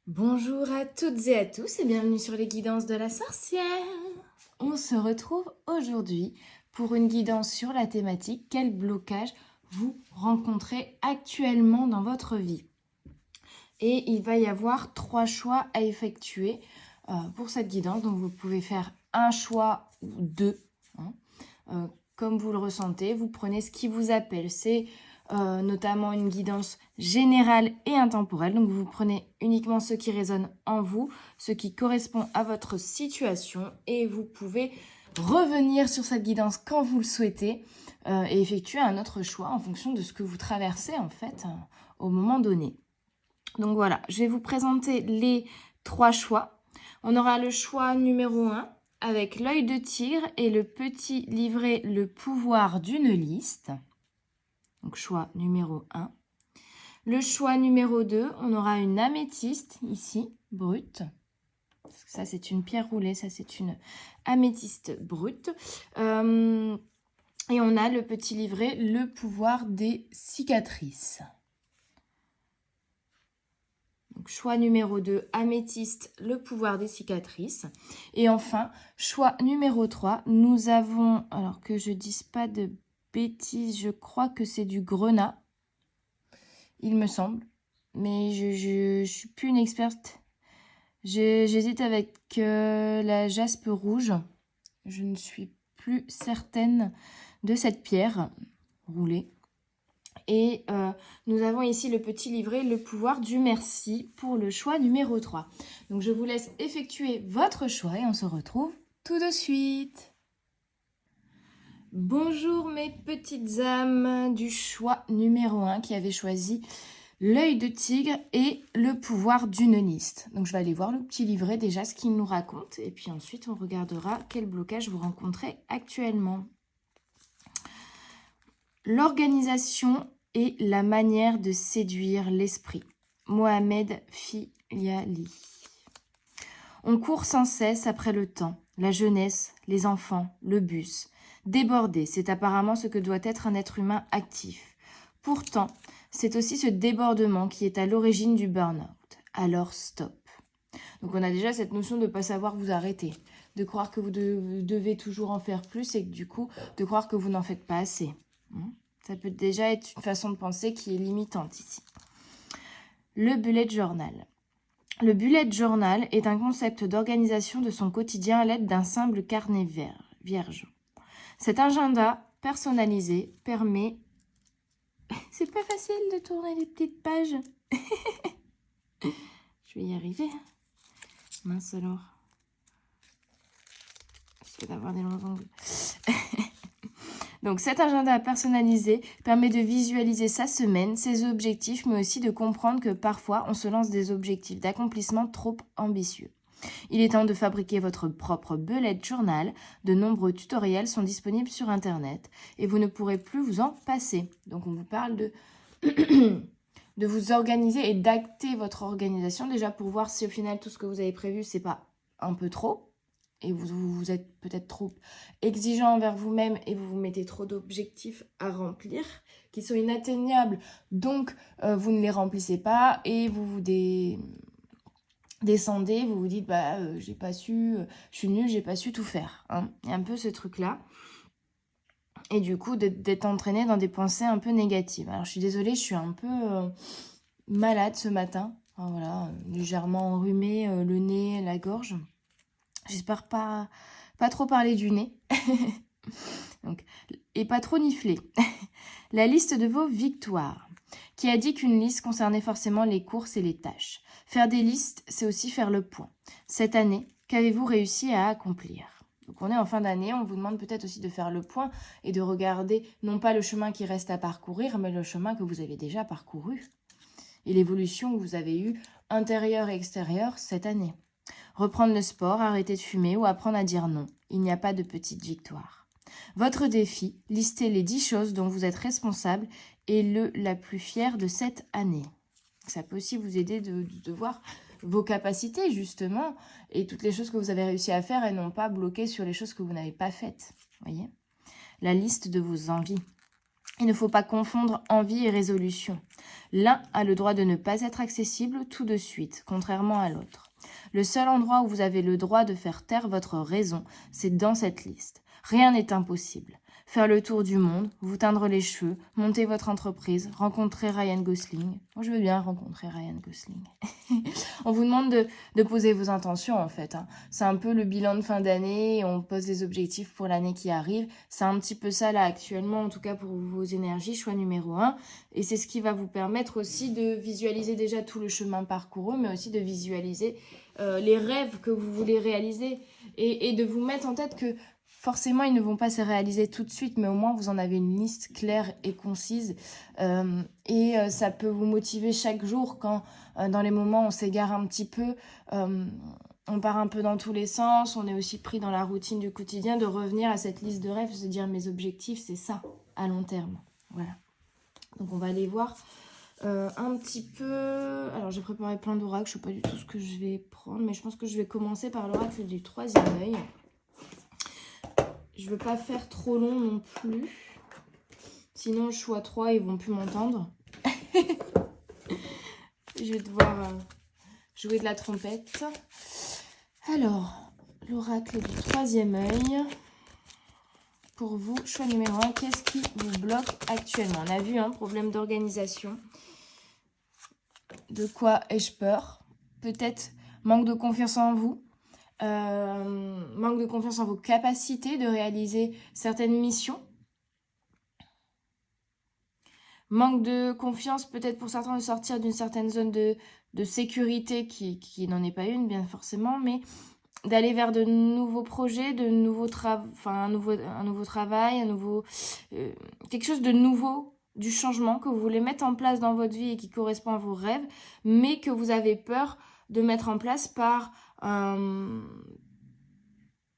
Bonjour à toutes et à tous et bienvenue sur les guidances de la sorcière. On se retrouve aujourd'hui pour une guidance sur la thématique quel blocage vous rencontrez actuellement dans votre vie. Et il va y avoir 3 choix à effectuer pour cette guidance. Donc vous pouvez faire un choix ou 2, comme vous le ressentez. Vous prenez ce qui vous appelle. C'est notamment une guidance générale et intemporelle. Donc vous prenez uniquement ce qui résonne en vous, ce qui correspond à votre situation et vous pouvez revenir sur cette guidance quand vous le souhaitez et effectuer un autre choix en fonction de ce que vous traversez en fait au moment donné. Donc voilà, je vais vous présenter les 3 choix. On aura le choix numéro 1 avec l'œil de tigre et le petit livret Le pouvoir d'une liste. Donc choix numéro 1. Le choix numéro 2, on aura une améthyste ici, brute. Ça, c'est une pierre roulée, ça, c'est une améthyste brute. Et on a le petit livret Le pouvoir des cicatrices. Donc, choix numéro 2, améthyste, le pouvoir des cicatrices. Et enfin, choix numéro 3, nous avons, alors que je ne dise pas de bêtises, je crois que c'est du grenat. Il me semble, mais je suis plus une experte. J'hésite avec la jaspe rouge. Je ne suis plus certaine de cette pierre roulée. Et nous avons ici le petit livret Le pouvoir du merci pour le choix numéro 3. Donc je vous laisse effectuer votre choix et on se retrouve tout de suite. Bonjour mes petites âmes du choix numéro 1 qui avait choisi l'œil de tigre et le pouvoir d'une liste. Donc je vais aller voir le petit livret déjà, ce qu'il nous raconte. Et puis ensuite on regardera quel blocage vous rencontrez actuellement. L'organisation et la manière de séduire l'esprit. Mohamed Filiali. On court sans cesse après le temps, la jeunesse, les enfants, le bus. Déborder, c'est apparemment ce que doit être un être humain actif. Pourtant, c'est aussi ce débordement qui est à l'origine du burn-out. Alors stop. Donc on a déjà cette notion de ne pas savoir vous arrêter, de croire que vous devez toujours en faire plus et que du coup, de croire que vous n'en faites pas assez. Ça peut déjà être une façon de penser qui est limitante ici. Le bullet journal. Le bullet journal est un concept d'organisation de son quotidien à l'aide d'un simple carnet vierge. Cet agenda personnalisé permet... C'est pas facile de tourner les petites pages. Je vais y arriver. Mince alors. J'essaie d'avoir des longs ongles. Donc cet agenda personnalisé permet de visualiser sa semaine, ses objectifs, mais aussi de comprendre que parfois on se lance des objectifs d'accomplissement trop ambitieux. Il est temps de fabriquer votre propre bullet journal. De nombreux tutoriels sont disponibles sur Internet et vous ne pourrez plus vous en passer. Donc on vous parle de, de vous organiser et d'acter votre organisation déjà pour voir si au final tout ce que vous avez prévu c'est pas un peu trop et vous êtes peut-être trop exigeant envers vous-même et vous vous mettez trop d'objectifs à remplir qui sont inatteignables. Donc vous ne les remplissez pas et vous vous descendez, vous vous dites j'ai pas su, je suis nulle, j'ai pas su tout faire. Il y a un peu ce truc là et du coup d'être entraîné dans des pensées un peu négatives. Alors je suis désolée, je suis un peu malade ce matin, voilà, légèrement enrhumée, le nez, la gorge. J'espère pas trop parler du nez. Donc, et pas trop nifler. La liste de vos victoires. Qui a dit qu'une liste concernait forcément les courses et les tâches? Faire des listes, c'est aussi faire le point. Cette année, qu'avez-vous réussi à accomplir? Donc on est en fin d'année, on vous demande peut-être aussi de faire le point et de regarder non pas le chemin qui reste à parcourir, mais le chemin que vous avez déjà parcouru. Et l'évolution que vous avez eue intérieure et extérieure cette année. Reprendre le sport, arrêter de fumer ou apprendre à dire non. Il n'y a pas de petite victoire. Votre défi, listez les 10 choses dont vous êtes responsable et la plus fière de cette année. Ça peut aussi vous aider de voir vos capacités justement et toutes les choses que vous avez réussi à faire et non pas bloquer sur les choses que vous n'avez pas faites. Voyez ? La liste de vos envies. Il ne faut pas confondre envie et résolution. L'un a le droit de ne pas être accessible tout de suite, contrairement à l'autre. Le seul endroit où vous avez le droit de faire taire votre raison, c'est dans cette liste. Rien n'est impossible. Faire le tour du monde, vous teindre les cheveux, monter votre entreprise, rencontrer Ryan Gosling. Moi, je veux bien rencontrer Ryan Gosling. On vous demande de poser vos intentions, en fait. C'est un peu le bilan de fin d'année. On pose des objectifs pour l'année qui arrive. C'est un petit peu ça, là, actuellement, en tout cas pour vos énergies, choix numéro 1. Et c'est ce qui va vous permettre aussi de visualiser déjà tout le chemin parcouru, mais aussi de visualiser les rêves que vous voulez réaliser. Et de vous mettre en tête que forcément, ils ne vont pas se réaliser tout de suite, mais au moins, vous en avez une liste claire et concise. Ça peut vous motiver chaque jour quand, dans les moments où on s'égare un petit peu, on part un peu dans tous les sens, on est aussi pris dans la routine du quotidien, de revenir à cette liste de rêves, se dire mes objectifs, c'est ça, à long terme. Voilà. Donc, on va aller voir un petit peu... Alors, j'ai préparé plein d'oracles, je ne sais pas du tout ce que je vais prendre, mais je pense que je vais commencer par l'oracle du 3e œil. Je veux pas faire trop long non plus. Sinon, je suis à 3, ils vont plus m'entendre. Je vais devoir jouer de la trompette. Alors, l'oracle du 3e œil. Pour vous, choix numéro 1, qu'est-ce qui vous bloque actuellement? On a vu, problème d'organisation. De quoi ai-je peur? Peut-être manque de confiance en vous. Manque de confiance en vos capacités de réaliser certaines missions. Manque de confiance peut-être pour certains de sortir d'une certaine zone de sécurité qui n'en est pas une bien forcément, mais d'aller vers de nouveaux projets, de nouveaux un nouveau travail, quelque chose de nouveau, du changement que vous voulez mettre en place dans votre vie et qui correspond à vos rêves, mais que vous avez peur de mettre en place par un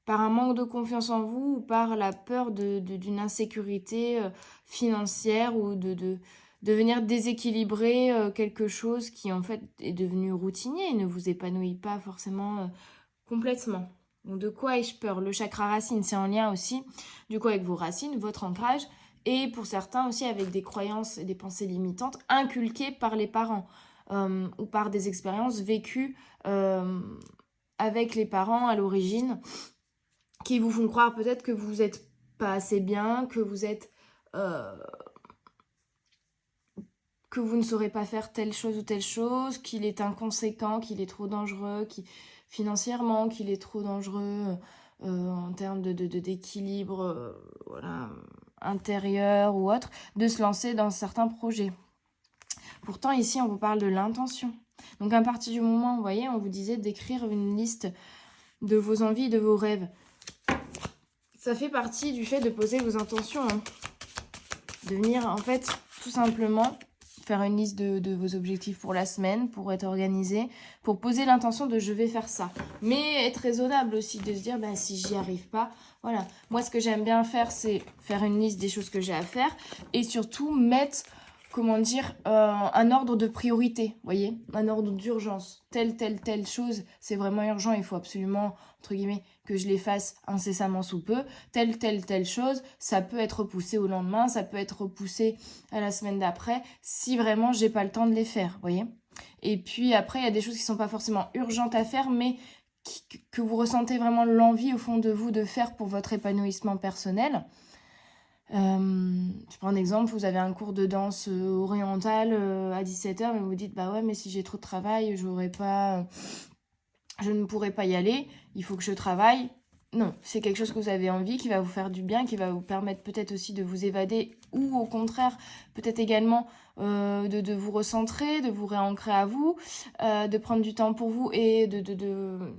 manque de confiance en vous ou par la peur d'une insécurité financière ou de venir déséquilibrer quelque chose qui en fait est devenu routinier et ne vous épanouit pas forcément complètement. Donc de quoi ai-je peur? Le chakra racine, c'est en lien aussi du coup avec vos racines, votre ancrage et pour certains aussi avec des croyances et des pensées limitantes inculquées par les parents ou par des expériences vécues avec les parents à l'origine qui vous font croire peut-être que vous n'êtes pas assez bien, que vous êtes que vous ne saurez pas faire telle chose ou telle chose, qu'il est inconséquent, qu'il est trop dangereux, financièrement, qu'il est trop dangereux en termes d'équilibre intérieur ou autre, de se lancer dans certains projets. Pourtant, ici, on vous parle de l'intention. Donc, à partir du moment, vous voyez, on vous disait d'écrire une liste de vos envies, de vos rêves. Ça fait partie du fait de poser vos intentions. De venir, en fait, tout simplement faire une liste de vos objectifs pour la semaine, pour être organisé, pour poser l'intention de je vais faire ça. Mais être raisonnable aussi, de se dire, si j'y arrive pas, voilà. Moi, ce que j'aime bien faire, c'est faire une liste des choses que j'ai à faire et surtout mettre, un ordre de priorité, vous voyez, un ordre d'urgence. Telle chose, c'est vraiment urgent, il faut absolument, entre guillemets, que je les fasse incessamment sous peu. Telle chose, ça peut être repoussé au lendemain, ça peut être repoussé à la semaine d'après, si vraiment j'ai pas le temps de les faire, vous voyez. Et puis après, il y a des choses qui sont pas forcément urgentes à faire, mais que vous ressentez vraiment l'envie au fond de vous de faire pour votre épanouissement personnel. Je prends un exemple, vous avez un cours de danse orientale à 17h, mais vous vous dites, mais si j'ai trop de travail, je ne pourrai pas y aller, il faut que je travaille. Non, c'est quelque chose que vous avez envie, qui va vous faire du bien, qui va vous permettre peut-être aussi de vous évader ou au contraire, peut-être également de vous recentrer, de vous réancrer à vous, de prendre du temps pour vous et de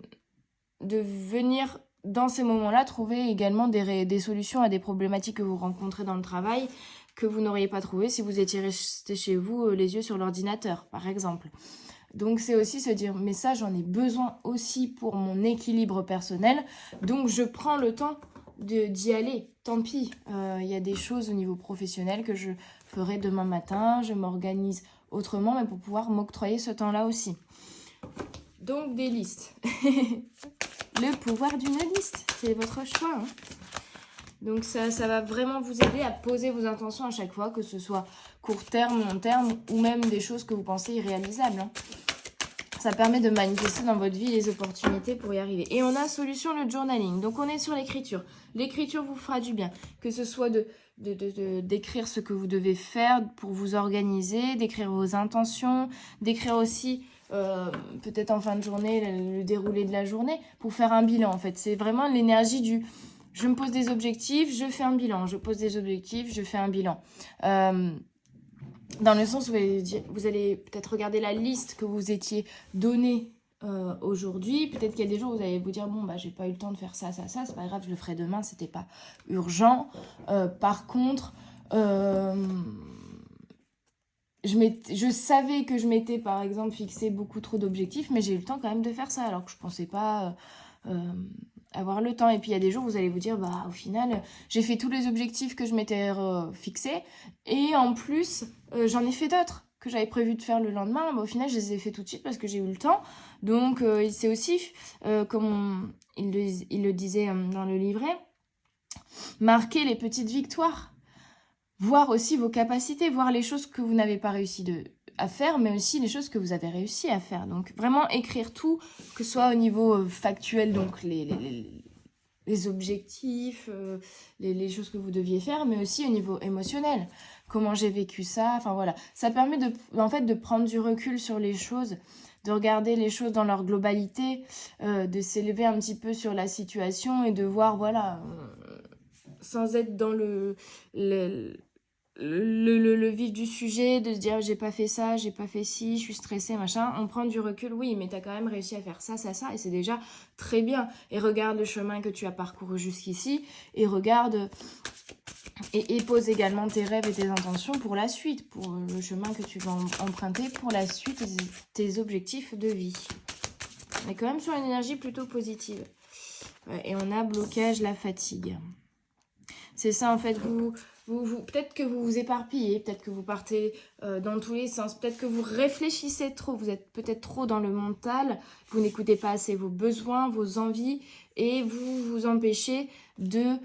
venir dans ces moments-là trouver également des solutions à des problématiques que vous rencontrez dans le travail que vous n'auriez pas trouvé si vous étiez resté chez vous les yeux sur l'ordinateur, par exemple. Donc c'est aussi se dire, mais ça j'en ai besoin aussi pour mon équilibre personnel, donc je prends le temps d'y aller, tant pis. Y a des choses au niveau professionnel que je ferai demain matin, je m'organise autrement, mais pour pouvoir m'octroyer ce temps-là aussi. Donc des listes. Le pouvoir d'une liste, c'est votre choix. Donc ça va vraiment vous aider à poser vos intentions à chaque fois, que ce soit court terme, long terme, ou même des choses que vous pensez irréalisables. Hein. Ça permet de manifester dans votre vie les opportunités pour y arriver. Et on a solution le journaling. Donc on est sur l'écriture. L'écriture vous fera du bien. Que ce soit d'écrire ce que vous devez faire pour vous organiser, d'écrire vos intentions, d'écrire aussi peut-être en fin de journée le déroulé de la journée pour faire un bilan en fait. C'est vraiment l'énergie du je me pose des objectifs, je fais un bilan. Je pose des objectifs, je fais un bilan. Dans le sens où vous allez peut-être regarder la liste que vous étiez donnée aujourd'hui. Peut-être qu'il y a des jours où vous allez vous dire bon, bah, j'ai pas eu le temps de faire ça, c'est pas grave, je le ferai demain, c'était pas urgent. Par contre, je savais que je m'étais par exemple fixé beaucoup trop d'objectifs, mais j'ai eu le temps quand même de faire ça alors que je pensais pas avoir le temps. Et puis il y a des jours où vous allez vous dire bah au final j'ai fait tous les objectifs que je m'étais fixés et en plus j'en ai fait d'autres que j'avais prévu de faire le lendemain. Bah, au final je les ai fait tout de suite parce que j'ai eu le temps. Donc c'est aussi comme il le disait dans le livret, marquer les petites victoires, voir aussi vos capacités, voir les choses que vous n'avez pas réussi à faire, mais aussi les choses que vous avez réussi à faire. Donc vraiment écrire tout, que ce soit au niveau factuel, donc les objectifs, les choses que vous deviez faire, mais aussi au niveau émotionnel. Comment j'ai vécu ça, enfin voilà. Ça permet en fait de prendre du recul sur les choses, de regarder les choses dans leur globalité, de s'élever un petit peu sur la situation et de voir, voilà, sans être dans le vif du sujet, de se dire j'ai pas fait ça, j'ai pas fait ci, je suis stressée, machin. On prend du recul, oui, mais t'as quand même réussi à faire ça, et c'est déjà très bien. Et regarde le chemin que tu as parcouru jusqu'ici, et regarde, et pose également tes rêves et tes intentions pour la suite, pour le chemin que tu vas emprunter pour la suite, tes objectifs de vie. On est quand même sur une énergie plutôt positive. Ouais, et on a blocage, la fatigue. C'est ça en fait, peut-être que vous vous éparpillez, peut-être que vous partez dans tous les sens, peut-être que vous réfléchissez trop, vous êtes peut-être trop dans le mental, vous n'écoutez pas assez vos besoins, vos envies et vous vous empêchez de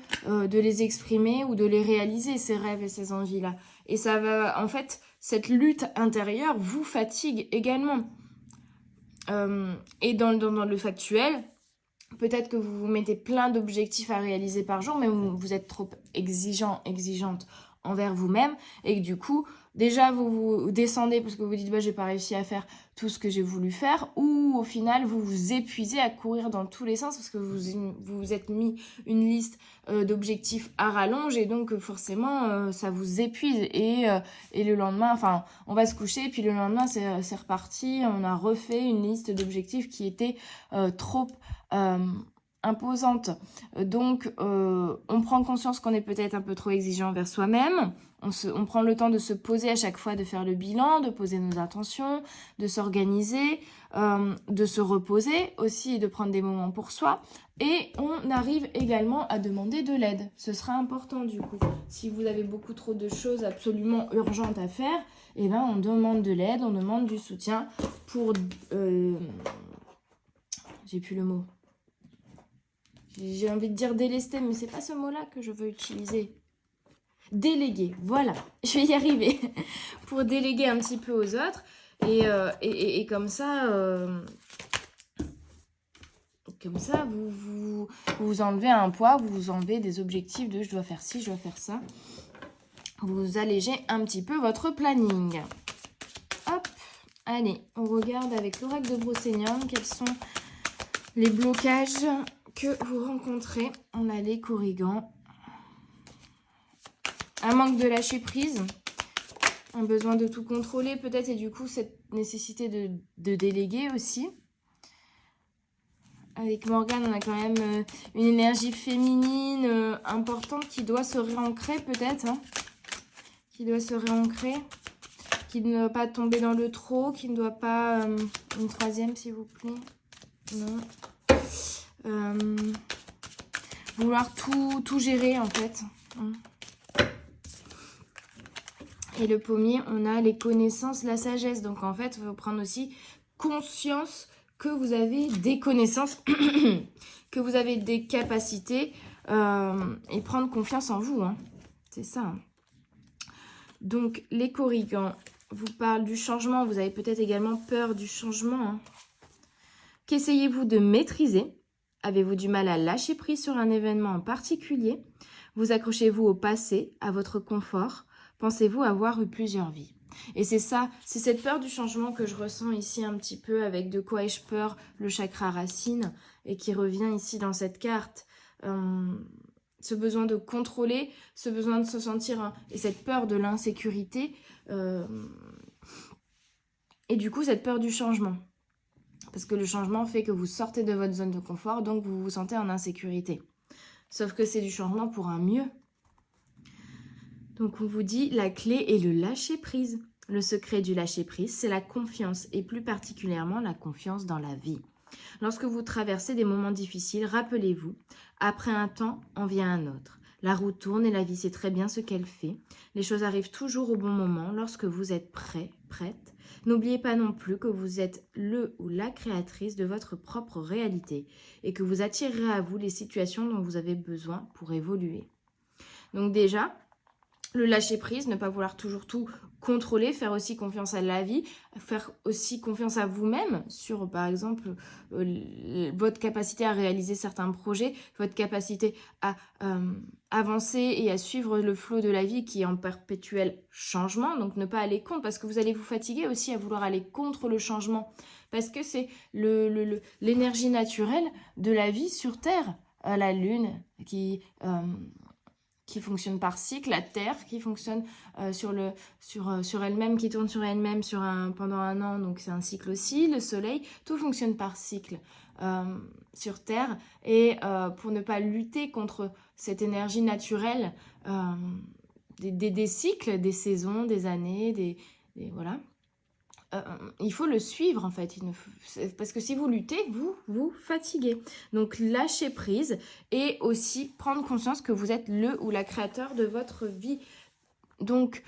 les exprimer ou de les réaliser, ces rêves et ces envies-là. Et ça va, en fait, cette lutte intérieure vous fatigue également. Et dans le factuel, peut-être que vous vous mettez plein d'objectifs à réaliser par jour, mais vous êtes trop exigeante envers vous-même. Et que du coup, déjà, vous descendez parce que vous dites, bah, j'ai pas réussi à faire tout ce que j'ai voulu faire. Ou au final, vous vous épuisez à courir dans tous les sens parce que vous vous êtes mis une liste d'objectifs à rallonge. Et donc, forcément, ça vous épuise. Et le lendemain, enfin, on va se coucher. Et puis le lendemain, c'est reparti. On a refait une liste d'objectifs qui était trop imposante. Donc, on prend conscience qu'on est peut-être un peu trop exigeant envers soi-même. On prend le temps de se poser à chaque fois, de faire le bilan, de poser nos intentions, de s'organiser, de se reposer aussi et de prendre des moments pour soi. Et on arrive également à demander de l'aide. Ce sera important du coup. Si vous avez beaucoup trop de choses absolument urgentes à faire, eh ben, on demande de l'aide, on demande du soutien pour... j'ai plus le mot. J'ai envie de dire délester, mais c'est pas ce mot-là que je veux utiliser. Déléguer, voilà, je vais y arriver. Pour déléguer un petit peu aux autres. Et comme ça, vous enlevez un poids, vous enlevez des objectifs de je dois faire ci, je dois faire ça. Vous allégez un petit peu votre planning. Hop, allez, on regarde avec l'oracle de Brocéliande quels sont les blocages que vous rencontrez. On a les corrigans. Un manque de lâcher prise. Un besoin de tout contrôler peut-être. Et du coup, cette nécessité de déléguer aussi. Avec Morgane, on a quand même une énergie féminine importante qui doit se réancrer peut-être. Hein, qui doit se réancrer. Qui ne doit pas tomber dans le trop. Qui ne doit pas... une troisième, s'il vous plaît. Non. Vouloir tout gérer en fait. Et le pommier, on a les connaissances, la sagesse. Donc en fait, il faut prendre aussi conscience que vous avez des connaissances, que vous avez des capacités et prendre confiance en vous. Hein. C'est ça. Hein. Donc, les corrigans vous parlent du changement. Vous avez peut-être également peur du changement. Hein. Qu'essayez-vous de maîtriser? Avez-vous du mal à lâcher prise sur un événement en particulier? Vous accrochez-vous au passé, à votre confort? Pensez-vous avoir eu plusieurs vies? Et c'est ça, c'est cette peur du changement que je ressens ici un petit peu avec de quoi ai-je peur, le chakra racine, et qui revient ici dans cette carte. Ce besoin de contrôler, ce besoin de se sentir, hein, et cette peur de l'insécurité, et du coup cette peur du changement. Parce que le changement fait que vous sortez de votre zone de confort, donc vous vous sentez en insécurité. Sauf que c'est du changement pour un mieux. Donc on vous dit, la clé est le lâcher-prise. Le secret du lâcher-prise, c'est la confiance, et plus particulièrement la confiance dans la vie. Lorsque vous traversez des moments difficiles, rappelez-vous, après un temps, en vient un autre. La roue tourne et la vie sait très bien ce qu'elle fait. Les choses arrivent toujours au bon moment lorsque vous êtes prêt, prête. N'oubliez pas non plus que vous êtes le ou la créatrice de votre propre réalité et que vous attirerez à vous les situations dont vous avez besoin pour évoluer. Donc déjà, le lâcher-prise, ne pas vouloir toujours tout contrôler, faire aussi confiance à la vie, faire aussi confiance à vous-même sur, par exemple, votre capacité à réaliser certains projets, votre capacité à avancer et à suivre le flot de la vie qui est en perpétuel changement. Donc, ne pas aller contre, parce que vous allez vous fatiguer aussi à vouloir aller contre le changement, parce que c'est l'énergie naturelle de la vie sur Terre, la Lune qui fonctionne par cycle, la Terre qui fonctionne sur elle-même, qui tourne sur elle-même pendant un an, donc c'est un cycle aussi, le Soleil, tout fonctionne par cycle sur Terre, et pour ne pas lutter contre cette énergie naturelle des cycles, des saisons, des années, voilà. Il faut le suivre en fait, parce que si vous luttez, vous vous fatiguez. Donc lâcher prise et aussi prendre conscience que vous êtes le ou la créateur de votre vie. Donc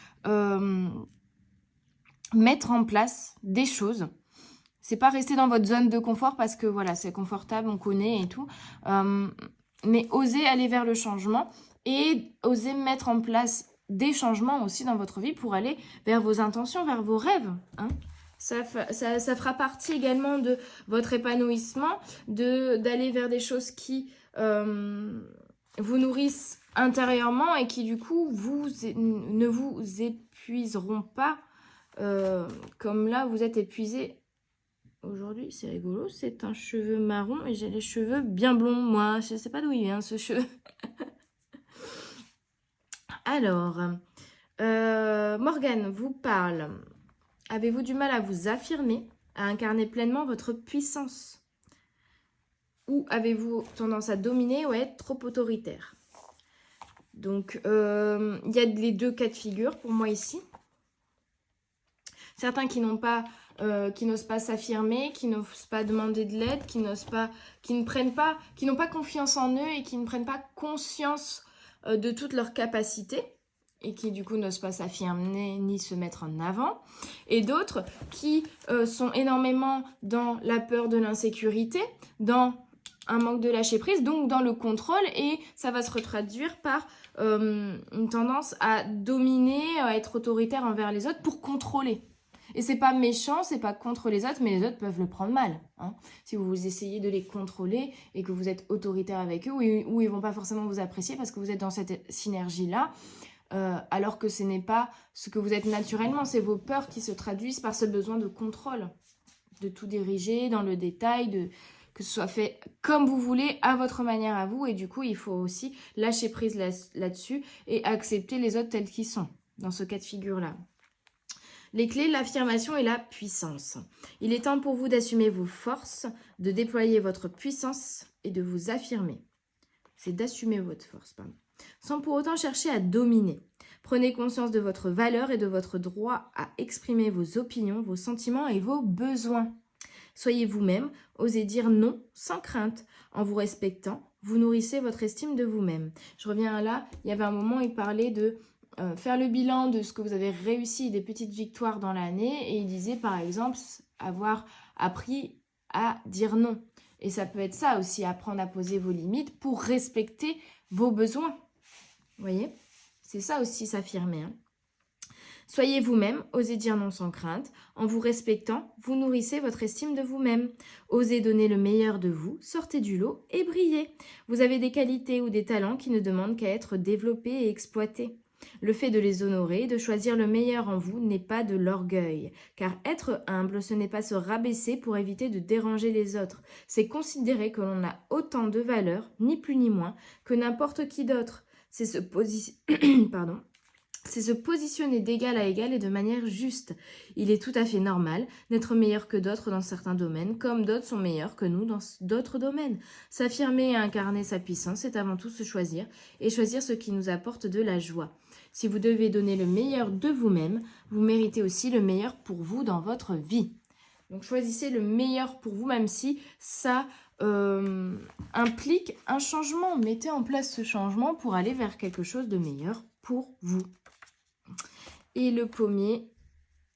mettre en place des choses. C'est pas rester dans votre zone de confort parce que voilà, c'est confortable, on connaît et tout. Mais oser aller vers le changement et oser mettre en place des changements aussi dans votre vie pour aller vers vos intentions, vers vos rêves. Hein. Ça fera partie également de votre épanouissement, d'aller vers des choses qui vous nourrissent intérieurement et qui du coup ne vous épuiseront pas comme là vous êtes épuisé aujourd'hui. C'est rigolo, c'est un cheveu marron et j'ai les cheveux bien blonds. Moi, je ne sais pas d'où il vient ce cheveu. Alors, Morgane vous parle. Avez-vous du mal à vous affirmer, à incarner pleinement votre puissance? Ou avez-vous tendance à dominer ou à être trop autoritaire? Donc, il y a les deux cas de figure pour moi ici. Certains qui n'osent pas s'affirmer, qui n'osent pas demander de l'aide, qui n'ont pas confiance en eux et qui ne prennent pas conscience de toutes leurs capacités. Et qui du coup n'osent pas s'affirmer ni se mettre en avant, et d'autres qui sont énormément dans la peur de l'insécurité, dans un manque de lâcher prise, donc dans le contrôle, et ça va se traduire par une tendance à dominer, à être autoritaire envers les autres pour contrôler. Et c'est pas méchant, c'est pas contre les autres, mais les autres peuvent le prendre mal. Hein. Si vous essayez de les contrôler et que vous êtes autoritaire avec eux, ou ils vont pas forcément vous apprécier parce que vous êtes dans cette synergie-là, alors que ce n'est pas ce que vous êtes naturellement, c'est vos peurs qui se traduisent par ce besoin de contrôle, de tout diriger dans le détail, que ce soit fait comme vous voulez, à votre manière à vous, et du coup il faut aussi lâcher prise là-dessus et accepter les autres tels qu'ils sont, dans ce cas de figure-là. Les clés, l'affirmation et la puissance. Il est temps pour vous d'assumer vos forces, de déployer votre puissance et de vous affirmer. C'est d'assumer votre force, pardon. Sans pour autant chercher à dominer. Prenez conscience de votre valeur et de votre droit à exprimer vos opinions, vos sentiments et vos besoins. Soyez vous-même, osez dire non sans crainte. En vous respectant, vous nourrissez votre estime de vous-même. Je reviens là, il y avait un moment, il parlait de faire le bilan de ce que vous avez réussi, des petites victoires dans l'année, et il disait par exemple avoir appris à dire non. Et ça peut être ça aussi, apprendre à poser vos limites pour respecter vos besoins. Vous voyez? C'est ça aussi s'affirmer, hein. Soyez vous-même, osez dire non sans crainte. En vous respectant, vous nourrissez votre estime de vous-même. Osez donner le meilleur de vous, sortez du lot et brillez. Vous avez des qualités ou des talents qui ne demandent qu'à être développés et exploités. Le fait de les honorer, de choisir le meilleur en vous n'est pas de l'orgueil, car être humble, ce n'est pas se rabaisser pour éviter de déranger les autres. C'est considérer que l'on a autant de valeur, ni plus ni moins, que n'importe qui d'autre. C'est se Pardon. C'est se positionner d'égal à égal et de manière juste. Il est tout à fait normal d'être meilleur que d'autres dans certains domaines, comme d'autres sont meilleurs que nous dans d'autres domaines. S'affirmer et incarner sa puissance, c'est avant tout se choisir et choisir ce qui nous apporte de la joie. Si vous devez donner le meilleur de vous-même, vous méritez aussi le meilleur pour vous dans votre vie. Donc choisissez le meilleur pour vous, même si ça implique un changement. Mettez en place ce changement pour aller vers quelque chose de meilleur pour vous. Et le pommier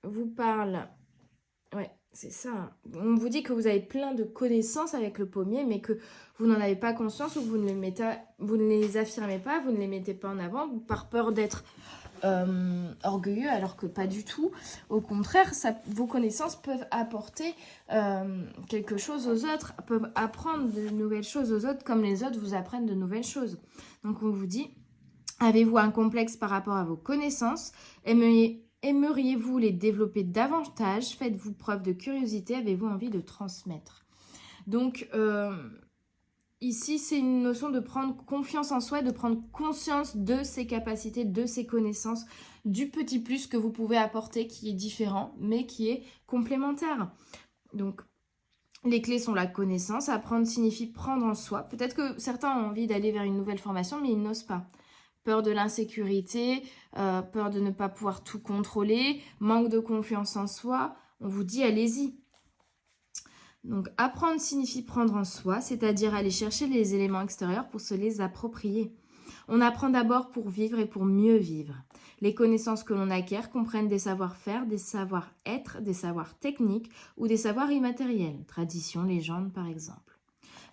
vous parle, ouais, c'est ça. On vous dit que vous avez plein de connaissances avec le pommier, mais que vous n'en avez pas conscience ou vous ne les affirmez pas, vous ne les mettez pas en avant, par peur d'être orgueilleux, alors que pas du tout. Au contraire, vos connaissances peuvent apporter quelque chose aux autres, peuvent apprendre de nouvelles choses aux autres, comme les autres vous apprennent de nouvelles choses. Donc on vous dit... Avez-vous un complexe par rapport à vos connaissances? Aimeriez-vous les développer davantage? Faites-vous preuve de curiosité? Avez-vous envie de transmettre? Donc, ici, c'est une notion de prendre confiance en soi, de prendre conscience de ses capacités, de ses connaissances, du petit plus que vous pouvez apporter qui est différent, mais qui est complémentaire. Donc, les clés sont la connaissance. Apprendre signifie prendre en soi. Peut-être que certains ont envie d'aller vers une nouvelle formation, mais ils n'osent pas. Peur de l'insécurité, peur de ne pas pouvoir tout contrôler, manque de confiance en soi. On vous dit allez-y. Donc apprendre signifie prendre en soi, c'est-à-dire aller chercher les éléments extérieurs pour se les approprier. On apprend d'abord pour vivre et pour mieux vivre. Les connaissances que l'on acquiert comprennent des savoir-faire, des savoir-être, des savoirs techniques ou des savoirs immatériels, traditions, légendes par exemple.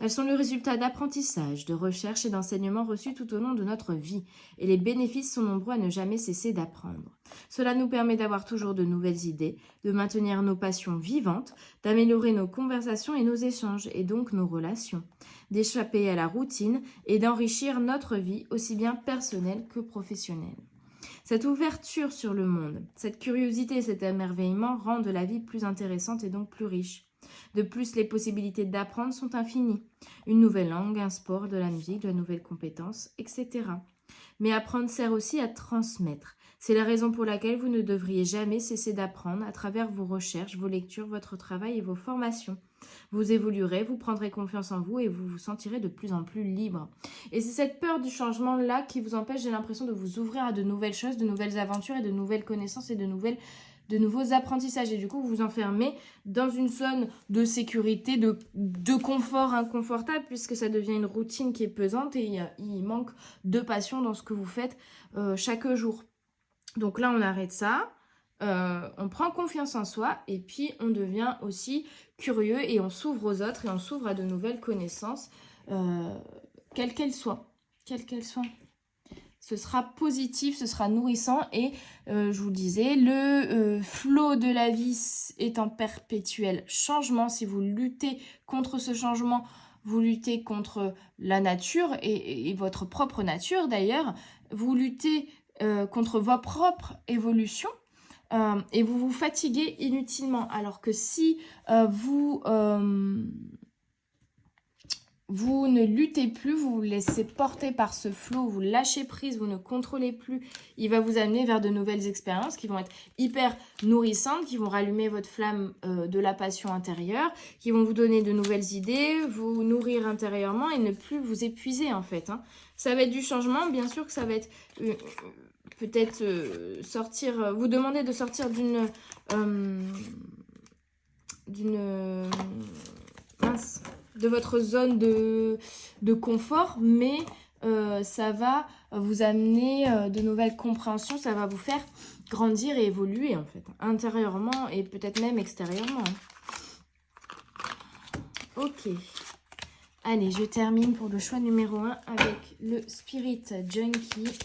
Elles sont le résultat d'apprentissage, de recherche et d'enseignements reçus tout au long de notre vie, et les bénéfices sont nombreux à ne jamais cesser d'apprendre. Cela nous permet d'avoir toujours de nouvelles idées, de maintenir nos passions vivantes, d'améliorer nos conversations et nos échanges, et donc nos relations, d'échapper à la routine et d'enrichir notre vie, aussi bien personnelle que professionnelle. Cette ouverture sur le monde, cette curiosité et cet émerveillement rendent la vie plus intéressante et donc plus riche. De plus, les possibilités d'apprendre sont infinies. Une nouvelle langue, un sport, de la musique, de nouvelles compétences, etc. Mais apprendre sert aussi à transmettre. C'est la raison pour laquelle vous ne devriez jamais cesser d'apprendre à travers vos recherches, vos lectures, votre travail et vos formations. Vous évoluerez, vous prendrez confiance en vous et vous vous sentirez de plus en plus libre. Et c'est cette peur du changement-là qui vous empêche, j'ai l'impression, de vous ouvrir à de nouvelles choses, de nouvelles aventures et de nouvelles connaissances et de nouveaux apprentissages. Et du coup, vous vous enfermez dans une zone de sécurité, de confort inconfortable, puisque ça devient une routine qui est pesante et il manque de passion dans ce que vous faites chaque jour. Donc là, on arrête ça. On prend confiance en soi et puis on devient aussi curieux et on s'ouvre aux autres et on s'ouvre à de nouvelles connaissances, quelles qu'elles soient. Ce sera positif, ce sera nourrissant et je vous le disais, le flot de la vie est en perpétuel changement. Si vous luttez contre ce changement, vous luttez contre la nature et votre propre nature d'ailleurs. Vous luttez contre votre propre évolution et vous vous fatiguez inutilement. Alors que si vous ne luttez plus, vous vous laissez porter par ce flot, vous lâchez prise, vous ne contrôlez plus. Il va vous amener vers de nouvelles expériences qui vont être hyper nourrissantes, qui vont rallumer votre flamme de la passion intérieure, qui vont vous donner de nouvelles idées, vous nourrir intérieurement et ne plus vous épuiser en fait. Ça va être du changement, bien sûr que ça va être peut-être sortir, vous demander de sortir de votre zone de confort, mais ça va vous amener de nouvelles compréhensions, ça va vous faire grandir et évoluer en fait, intérieurement et peut-être même extérieurement. Ok. Allez, je termine pour le choix numéro 1 avec le Spirit Junkie.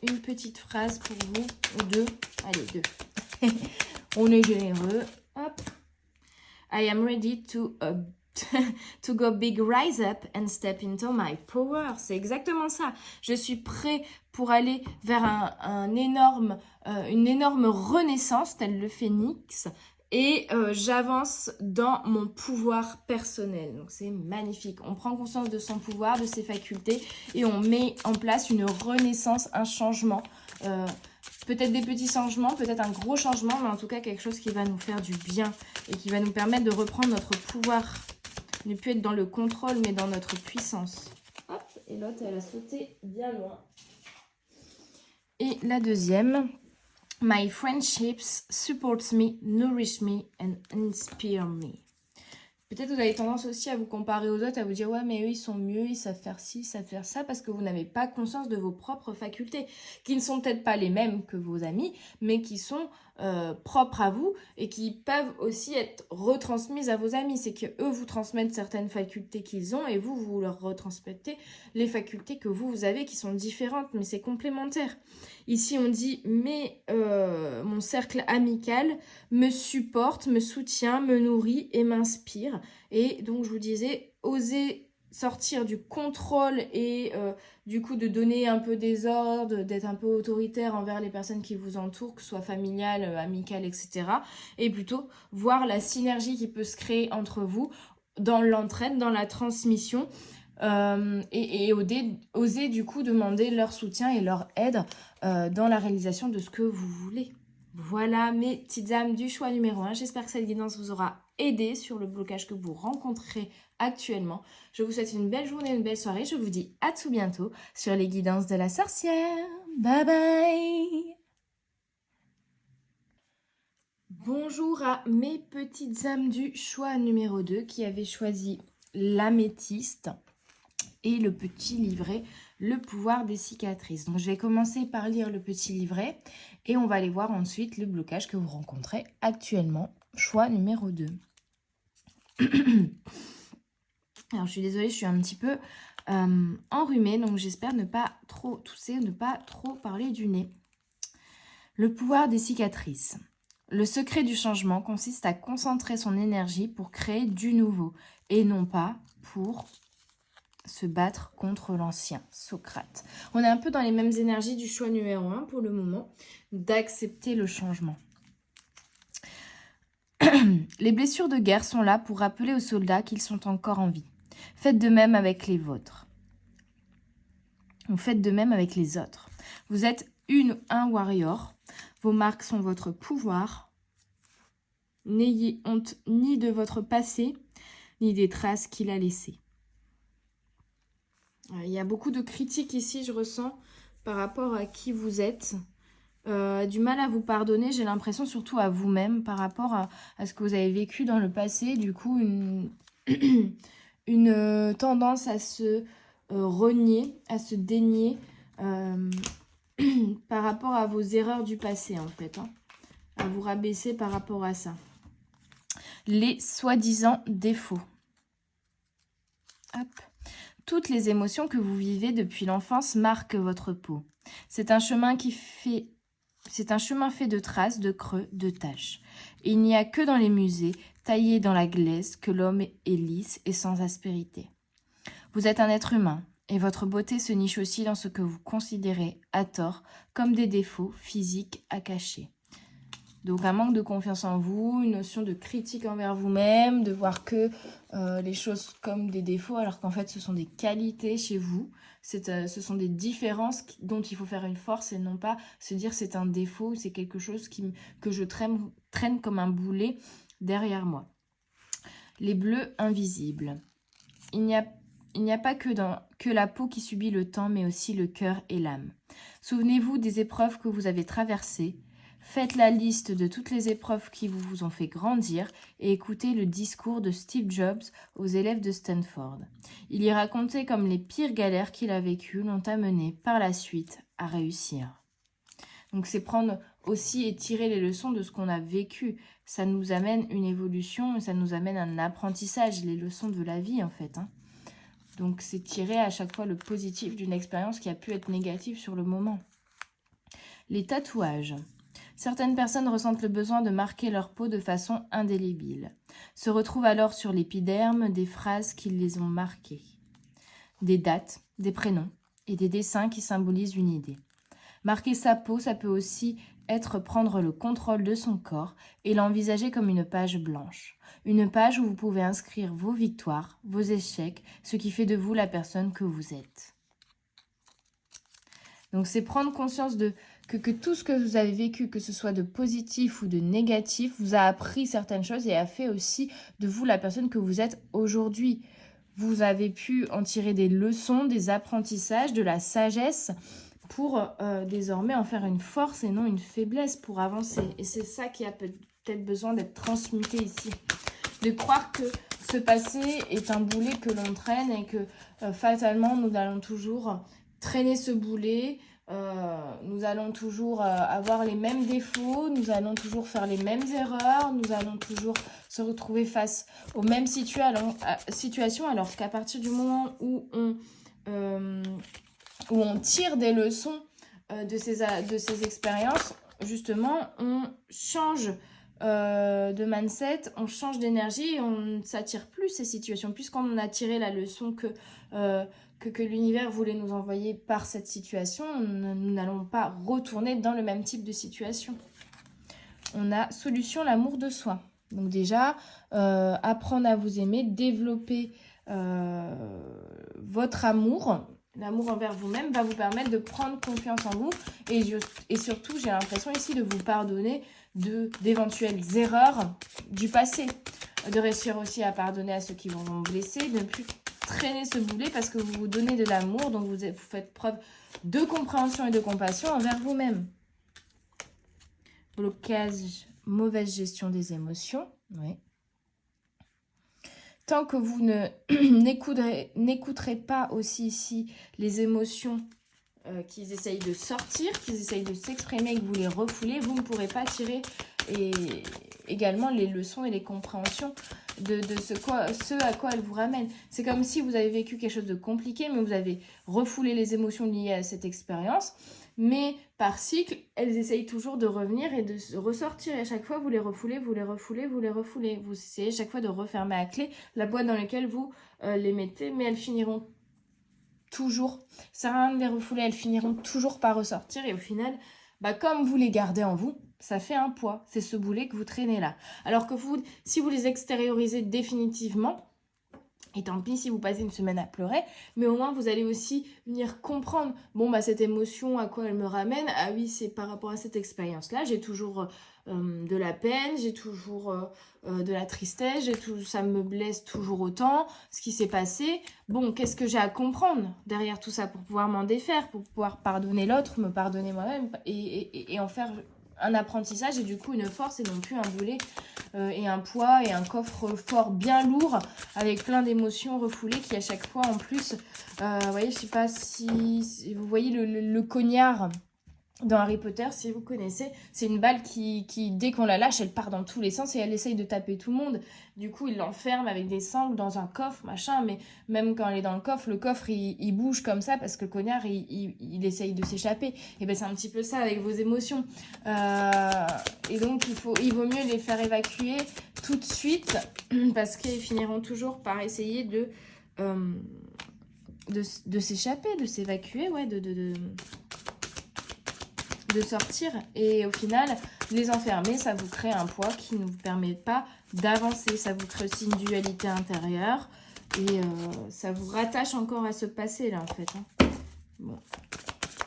Une petite phrase pour vous, ou deux. Allez, deux. On est généreux. Hop. I am ready to go big, rise up and step into my power. C'est exactement ça. Je suis prêt pour aller vers une énorme renaissance, tel le phénix. Et j'avance dans mon pouvoir personnel. Donc c'est magnifique. On prend conscience de son pouvoir, de ses facultés et on met en place une renaissance, un changement. Peut-être des petits changements, peut-être un gros changement, mais en tout cas quelque chose qui va nous faire du bien et qui va nous permettre de reprendre notre pouvoir. Ne plus être dans le contrôle, mais dans notre puissance. Hop, et l'autre, elle a sauté bien loin. Et la deuxième... My friendships support me, nourish me and inspire me. Peut-être vous avez tendance aussi à vous comparer aux autres, à vous dire « Ouais, mais eux, ils sont mieux, ils savent faire ci, ils savent faire ça », parce que vous n'avez pas conscience de vos propres facultés, qui ne sont peut-être pas les mêmes que vos amis, mais qui sont propres à vous et qui peuvent aussi être retransmises à vos amis. C'est qu'eux vous transmettent certaines facultés qu'ils ont et vous leur retransmettez les facultés que vous avez qui sont différentes, mais c'est complémentaire. Ici, on dit « Mais mon cercle amical me supporte, me soutient, me nourrit et m'inspire ». Et donc, je vous disais, osez sortir du contrôle et du coup de donner un peu des ordres, d'être un peu autoritaire envers les personnes qui vous entourent, que ce soit familiales, amicales, etc. Et plutôt voir la synergie qui peut se créer entre vous dans l'entraide, dans la transmission et oser du coup demander leur soutien et leur aide dans la réalisation de ce que vous voulez. Voilà mes petites âmes du choix numéro 1. J'espère que cette guidance vous aura aidé sur le blocage que vous rencontrez actuellement. Je vous souhaite une belle journée, une belle soirée. Je vous dis à tout bientôt sur les guidances de la sorcière. Bye bye. Bonjour à mes petites âmes du choix numéro 2 qui avaient choisi l'améthyste et le petit livret Le pouvoir des cicatrices. Donc je vais commencer par lire le petit livret et on va aller voir ensuite le blocage que vous rencontrez actuellement. Choix numéro 2. Alors je suis désolée, je suis un petit peu enrhumée, donc j'espère ne pas trop tousser, ne pas trop parler du nez. Le pouvoir des cicatrices. Le secret du changement consiste à concentrer son énergie pour créer du nouveau et non pas pour se battre contre l'ancien. Socrate. On est un peu dans les mêmes énergies du choix numéro 1 pour le moment, d'accepter le changement. Les blessures de guerre sont là pour rappeler aux soldats qu'ils sont encore en vie. Faites de même avec les vôtres. Ou faites de même avec les autres. Vous êtes un warrior. Vos marques sont votre pouvoir. N'ayez honte ni de votre passé, ni des traces qu'il a laissées. Il y a beaucoup de critiques ici, je ressens, par rapport à qui vous êtes. Du mal à vous pardonner, j'ai l'impression, surtout à vous-même, par rapport à ce que vous avez vécu dans le passé. Du coup, une tendance à se renier, à se dénier par rapport à vos erreurs du passé, en fait. À vous rabaisser par rapport à ça. Les soi-disant défauts. Hop. Toutes les émotions que vous vivez depuis l'enfance marquent votre peau. C'est un chemin fait de traces, de creux, de taches. Et il n'y a que dans les musées, taillés dans la glaise, que l'homme est lisse et sans aspérité. Vous êtes un être humain, et votre beauté se niche aussi dans ce que vous considérez, à tort, comme des défauts physiques à cacher. Donc un manque de confiance en vous, une notion de critique envers vous-même, de voir que les choses comme des défauts, alors qu'en fait ce sont des qualités chez vous. Ce sont des différences dont il faut faire une force et non pas se dire c'est un défaut, c'est quelque chose que je traîne comme un boulet derrière moi. Les bleus invisibles. Il n'y a pas que la peau qui subit le temps, mais aussi le cœur et l'âme. Souvenez-vous des épreuves que vous avez traversées. Faites la liste de toutes les épreuves qui vous ont fait grandir et écoutez le discours de Steve Jobs aux élèves de Stanford. Il y racontait comme les pires galères qu'il a vécues l'ont amené par la suite à réussir. Donc c'est prendre aussi et tirer les leçons de ce qu'on a vécu. Ça nous amène une évolution, ça nous amène un apprentissage, les leçons de la vie en fait. Donc, c'est tirer à chaque fois le positif d'une expérience qui a pu être négative sur le moment. Les tatouages. Certaines personnes ressentent le besoin de marquer leur peau de façon indélébile. Se retrouvent alors sur l'épiderme des phrases qui les ont marquées. Des dates, des prénoms et des dessins qui symbolisent une idée. Marquer sa peau, ça peut aussi être prendre le contrôle de son corps et l'envisager comme une page blanche. Une page où vous pouvez inscrire vos victoires, vos échecs, ce qui fait de vous la personne que vous êtes. Donc c'est prendre conscience que tout ce que vous avez vécu, que ce soit de positif ou de négatif, vous a appris certaines choses et a fait aussi de vous la personne que vous êtes aujourd'hui. Vous avez pu en tirer des leçons, des apprentissages, de la sagesse pour désormais en faire une force et non une faiblesse pour avancer. Et c'est ça qui a peut-être besoin d'être transmuté ici. De croire que ce passé est un boulet que l'on traîne et que fatalement nous allons toujours traîner ce boulet, nous allons toujours avoir les mêmes défauts, nous allons toujours faire les mêmes erreurs, nous allons toujours se retrouver face aux mêmes situations, alors qu'à partir du moment où on tire des leçons de ces expériences, justement, on change de mindset, on change d'énergie et on ne s'attire plus ces situations, puisqu'on a tiré la leçon que l'univers voulait nous envoyer par cette situation, nous n'allons pas retourner dans le même type de situation. On a solution, l'amour de soi. Donc déjà, apprendre à vous aimer, développer votre amour. L'amour envers vous-même va vous permettre de prendre confiance en vous et surtout, j'ai l'impression ici de vous pardonner d'éventuelles erreurs du passé. De réussir aussi à pardonner à ceux qui vont vous blesser, de ne plus traîner ce boulet parce que vous vous donnez de l'amour, donc vous faites preuve de compréhension et de compassion envers vous-même. Blocage, mauvaise gestion des émotions. Oui. Tant que vous n'écouterez pas aussi ici les émotions qu'ils essayent de sortir, qu'ils essayent de s'exprimer et que vous les refoulez, vous ne pourrez pas tirer également les leçons et les compréhensions de ce à quoi elles vous ramènent. C'est comme si vous avez vécu quelque chose de compliqué, mais vous avez refoulé les émotions liées à cette expérience. Mais par cycle, elles essayent toujours de revenir et de ressortir. Et à chaque fois, vous les refoulez, vous les refoulez, vous les refoulez. Vous essayez chaque fois de refermer à clé la boîte dans laquelle vous les mettez, mais elles finiront toujours. Ça sert à rien de les refouler, elles finiront toujours par ressortir. Et au final, comme vous les gardez en vous, ça fait un poids. C'est ce boulet que vous traînez là. Alors que si vous les extériorisez définitivement, et tant pis si vous passez une semaine à pleurer, mais au moins vous allez aussi venir comprendre, cette émotion, à quoi elle me ramène. Ah oui, c'est par rapport à cette expérience-là, j'ai toujours de la peine, j'ai toujours de la tristesse, ça me blesse toujours autant, ce qui s'est passé. Qu'est-ce que j'ai à comprendre derrière tout ça pour pouvoir m'en défaire, pour pouvoir pardonner l'autre, me pardonner moi-même et en faire un apprentissage et du coup une force et non plus un boulet et un poids et un coffre fort bien lourd avec plein d'émotions refoulées qui à chaque fois en plus, vous voyez, je sais pas si vous voyez le cognard dans Harry Potter, si vous connaissez, c'est une balle qui dès qu'on la lâche, elle part dans tous les sens et elle essaye de taper tout le monde. Du coup, il l'enferme avec des sangles dans un coffre, machin, mais même quand elle est dans le coffre, il bouge comme ça parce que le cognard, il essaye de s'échapper. Et c'est un petit peu ça avec vos émotions. Et donc, il vaut mieux les faire évacuer tout de suite parce qu'ils finiront toujours par essayer de s'échapper, de s'évacuer, ouais, de sortir et au final les enfermer, ça vous crée un poids qui ne vous permet pas d'avancer, ça vous crée aussi une dualité intérieure et ça vous rattache encore à ce passé là en fait. Bon,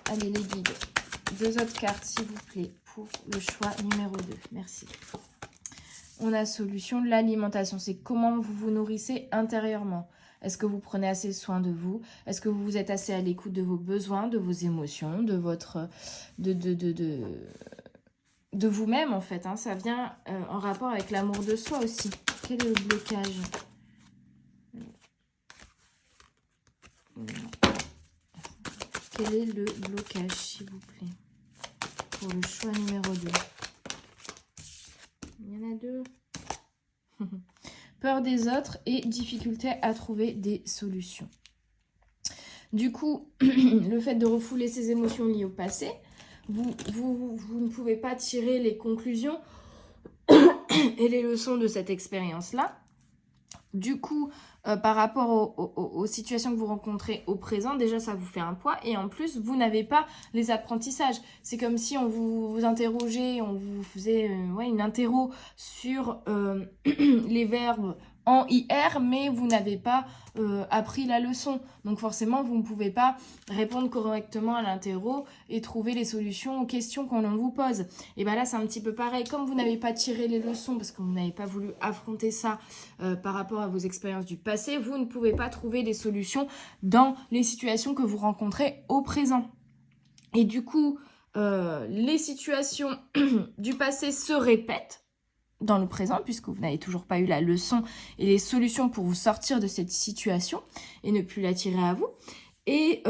allez les guides, 2 autres cartes s'il vous plaît pour le choix numéro 2, merci. On a solution, l'alimentation, c'est comment vous vous nourrissez intérieurement. Est-ce que vous prenez assez soin de vous? Est-ce que vous êtes assez à l'écoute de vos besoins, de vos émotions, de votre... de vous-même, en fait. Ça vient en rapport avec l'amour de soi aussi. Quel est le blocage? Quel est le blocage, s'il vous plaît? Pour le choix numéro 2. Il y en a 2. Peur des autres et difficulté à trouver des solutions. Du coup, le fait de refouler ces émotions liées au passé, vous ne pouvez pas tirer les conclusions et les leçons de cette expérience-là. Du coup, par rapport aux situations que vous rencontrez au présent, déjà ça vous fait un poids et en plus vous n'avez pas les apprentissages. C'est comme si on vous interrogeait, on vous faisait une interro sur les verbes en IR, mais vous n'avez pas appris la leçon. Donc forcément, vous ne pouvez pas répondre correctement à l'interro et trouver les solutions aux questions qu'on vous pose. Et bien là, c'est un petit peu pareil. Comme vous n'avez pas tiré les leçons parce que vous n'avez pas voulu affronter ça par rapport à vos expériences du passé, vous ne pouvez pas trouver des solutions dans les situations que vous rencontrez au présent. Et du coup, les situations du passé se répètent dans le présent, puisque vous n'avez toujours pas eu la leçon et les solutions pour vous sortir de cette situation et ne plus l'attirer à vous. Et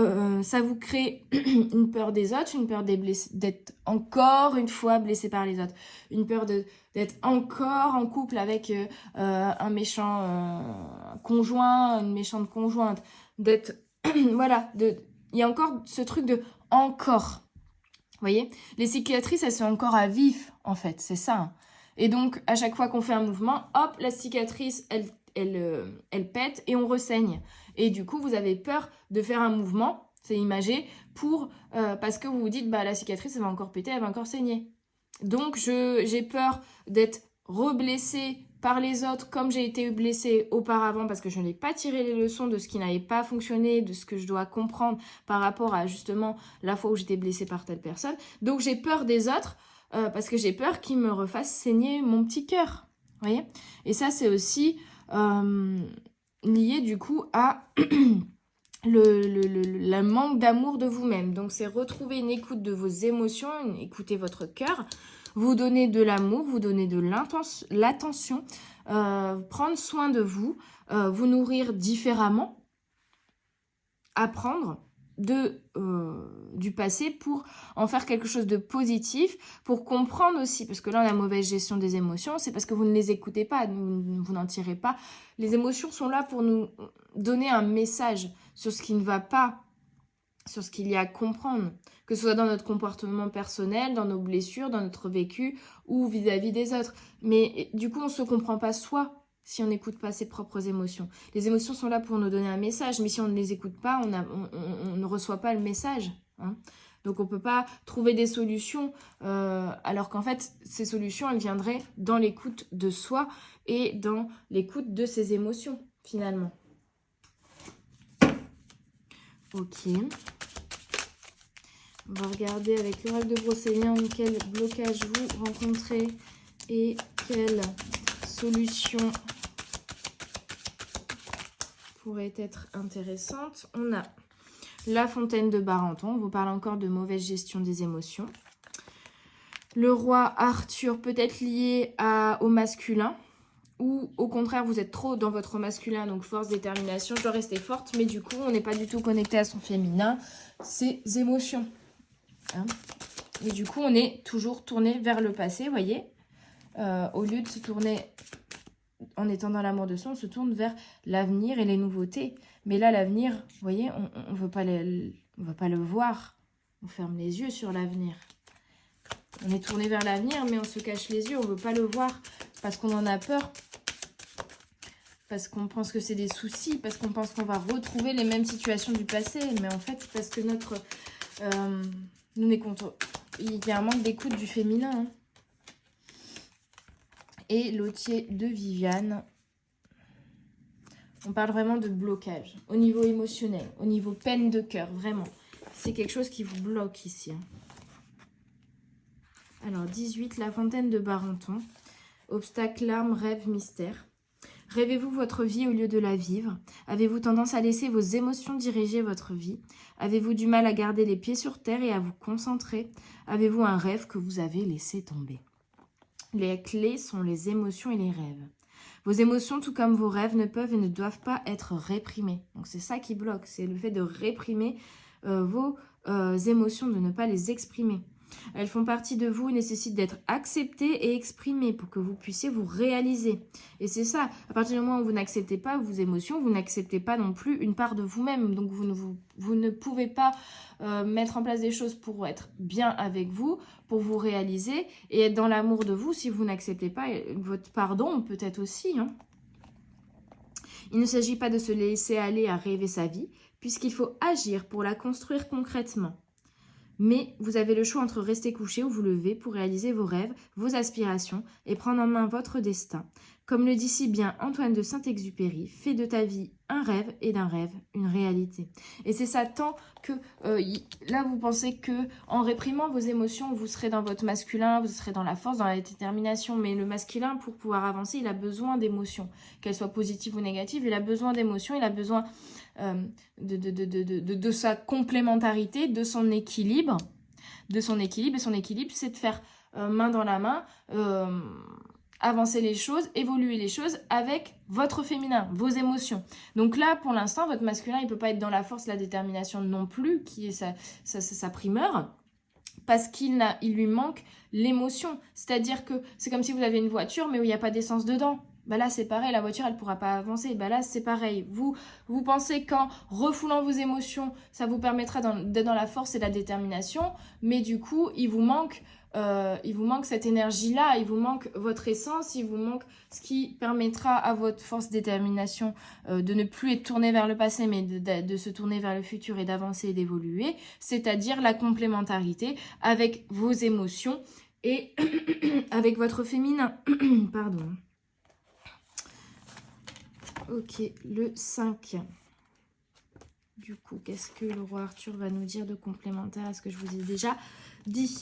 ça vous crée une peur des autres, une peur d'être encore une fois blessé par les autres, une peur d'être encore en couple avec un méchant conjoint, une méchante conjointe, d'être... voilà, il y a encore ce truc de encore. Vous voyez, les cicatrices, elles sont encore à vif, en fait, c'est ça. Hein. Et donc, à chaque fois qu'on fait un mouvement, hop, la cicatrice, elle pète et on ressaigne. Et du coup, vous avez peur de faire un mouvement, c'est imagé, parce que vous vous dites, bah la cicatrice, elle va encore péter, elle va encore saigner. Donc, j'ai peur d'être reblessée par les autres comme j'ai été blessée auparavant parce que je n'ai pas tiré les leçons de ce qui n'avait pas fonctionné, de ce que je dois comprendre par rapport à justement la fois où j'étais blessée par telle personne. Donc, j'ai peur des autres. Parce que j'ai peur qu'il me refasse saigner mon petit cœur. Vous voyez ? Et ça, c'est aussi lié du coup à le manque d'amour de vous-même. Donc, c'est retrouver une écoute de vos émotions, écouter votre cœur, vous donner de l'amour, vous donner de l'attention, prendre soin de vous, vous nourrir différemment, apprendre du passé pour en faire quelque chose de positif, pour comprendre aussi, parce que là, la mauvaise gestion des émotions, c'est parce que vous ne les écoutez pas, vous n'en tirez pas. Les émotions sont là pour nous donner un message sur ce qui ne va pas, sur ce qu'il y a à comprendre, que ce soit dans notre comportement personnel, dans nos blessures, dans notre vécu ou vis-à-vis des autres. Mais du coup, on ne se comprend pas soi si on n'écoute pas ses propres émotions. Les émotions sont là pour nous donner un message, mais si on ne les écoute pas, on ne reçoit pas le message. Hein. Donc on ne peut pas trouver des solutions, alors qu'en fait, ces solutions, elles viendraient dans l'écoute de soi et dans l'écoute de ses émotions, finalement. Ok. On va regarder avec l'oracle de Brocéliande quel blocage vous rencontrez et quelle solution pourrait être intéressante. On a la fontaine de Barenton. On vous parle encore de mauvaise gestion des émotions. Le roi Arthur peut être lié au masculin. Ou au contraire, vous êtes trop dans votre masculin, donc force, détermination, je dois rester forte, mais du coup, on n'est pas du tout connecté à son féminin, ses émotions. Hein, et du coup, on est toujours tourné vers le passé, vous voyez. Au lieu de se tourner en étant dans l'amour de soi, on se tourne vers l'avenir et les nouveautés. Mais là, l'avenir, vous voyez, on veut pas le voir. On ferme les yeux sur l'avenir. On est tourné vers l'avenir, mais on se cache les yeux, on ne veut pas le voir parce qu'on en a peur. Parce qu'on pense que c'est des soucis, parce qu'on pense qu'on va retrouver les mêmes situations du passé. Mais en fait, c'est parce que il y a un manque d'écoute du féminin. Hein. Et l'Autier de Viviane, on parle vraiment de blocage au niveau émotionnel, au niveau peine de cœur, vraiment. C'est quelque chose qui vous bloque ici. Hein. Alors, 18, la fontaine de Barenton. Obstacle, larmes, rêve, mystère. Rêvez-vous votre vie au lieu de la vivre? Avez-vous tendance à laisser vos émotions diriger votre vie? Avez-vous du mal à garder les pieds sur terre et à vous concentrer? Avez-vous un rêve que vous avez laissé tomber? Les clés sont les émotions et les rêves. Vos émotions, tout comme vos rêves, ne peuvent et ne doivent pas être réprimés. Donc c'est ça qui bloque, c'est le fait de réprimer vos émotions, de ne pas les exprimer. Elles font partie de vous et nécessitent d'être acceptées et exprimées pour que vous puissiez vous réaliser. Et c'est ça, à partir du moment où vous n'acceptez pas vos émotions, vous n'acceptez pas non plus une part de vous-même. Donc vous ne pouvez pas mettre en place des choses pour être bien avec vous, pour vous réaliser et être dans l'amour de vous si vous n'acceptez pas votre pardon peut-être aussi. Il ne s'agit pas de se laisser aller à rêver sa vie, puisqu'il faut agir pour la construire concrètement. Mais vous avez le choix entre rester couché ou vous lever pour réaliser vos rêves, vos aspirations et prendre en main votre destin. Comme le dit si bien Antoine de Saint-Exupéry, fais de ta vie un rêve et d'un rêve une réalité. Et c'est ça, tant que là vous pensez que en réprimant vos émotions, vous serez dans votre masculin, vous serez dans la force, dans la détermination. Mais le masculin, pour pouvoir avancer, il a besoin d'émotions, qu'elles soient positives ou négatives. Il a besoin d'émotions, il a besoin de sa complémentarité, de son équilibre. Et son équilibre, c'est de faire main dans la main, avancer les choses, évoluer les choses avec votre féminin, vos émotions. Donc là, pour l'instant, votre masculin, il ne peut pas être dans la force, la détermination non plus, qui est sa primeur, parce qu'il lui manque l'émotion. C'est-à-dire que c'est comme si vous avez une voiture, mais où il n'y a pas d'essence dedans. Bah là, c'est pareil, la voiture, elle ne pourra pas avancer. Bah là, c'est pareil. Vous pensez qu'en refoulant vos émotions, ça vous permettra d'être dans la force et la détermination, mais du coup, il vous manque cette énergie-là, il vous manque votre essence, il vous manque ce qui permettra à votre force détermination de ne plus être tournée vers le passé, mais de se tourner vers le futur et d'avancer et d'évoluer, c'est-à-dire la complémentarité avec vos émotions et avec votre féminin. Pardon. Ok, le 5. Du coup, qu'est-ce que le roi Arthur va nous dire de complémentaire à ce que je vous ai déjà dit?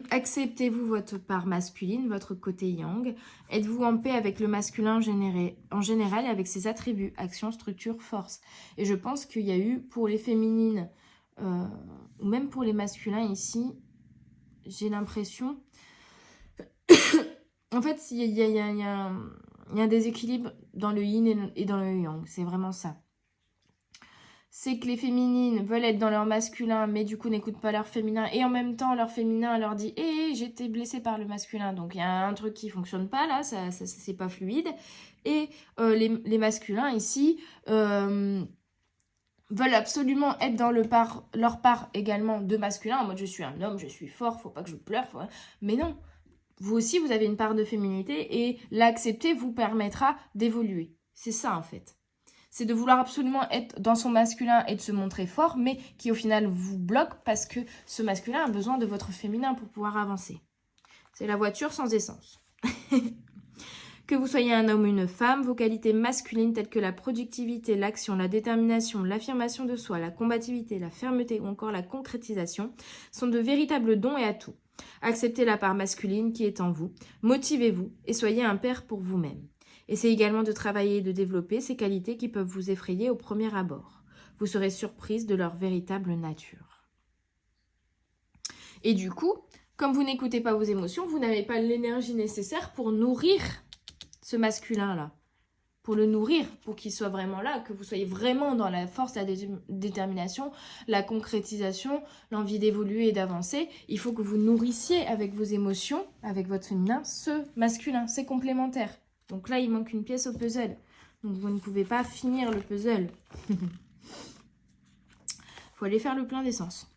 Acceptez-vous votre part masculine, votre côté yang? Êtes-vous en paix avec le masculin en général et avec ses attributs, actions, structures, force? Et je pense qu'il y a eu pour les féminines, ou même pour les masculins ici, j'ai l'impression... En fait, il y a un déséquilibre dans le yin et dans le yang. C'est vraiment ça. C'est que les féminines veulent être dans leur masculin, mais du coup n'écoutent pas leur féminin. Et en même temps, leur féminin leur dit « Eh, j'étais blessée par le masculin. » Donc il y a un truc qui fonctionne pas là, ça c'est pas fluide. Et les masculins ici veulent absolument être dans leur part également de masculin. En mode « Je suis un homme, je suis fort, faut pas que je pleure. » Mais non. Vous aussi, vous avez une part de féminité et l'accepter vous permettra d'évoluer. C'est ça, en fait. C'est de vouloir absolument être dans son masculin et de se montrer fort, mais qui, au final, vous bloque parce que ce masculin a besoin de votre féminin pour pouvoir avancer. C'est la voiture sans essence. Que vous soyez un homme ou une femme, vos qualités masculines telles que la productivité, l'action, la détermination, l'affirmation de soi, la combativité, la fermeté ou encore la concrétisation sont de véritables dons et atouts. Acceptez la part masculine qui est en vous, motivez-vous et soyez un père pour vous-même. Essayez également de travailler et de développer ces qualités qui peuvent vous effrayer au premier abord. Vous serez surprise de leur véritable nature. Et du coup, comme vous n'écoutez pas vos émotions, vous n'avez pas l'énergie nécessaire pour nourrir ce masculin-là. Pour le nourrir, pour qu'il soit vraiment là, que vous soyez vraiment dans la force, la détermination, la concrétisation, l'envie d'évoluer et d'avancer. Il faut que vous nourrissiez avec vos émotions, avec votre féminin, ce masculin. C'est complémentaire. Donc là, il manque une pièce au puzzle. Donc vous ne pouvez pas finir le puzzle. Il faut aller faire le plein d'essence.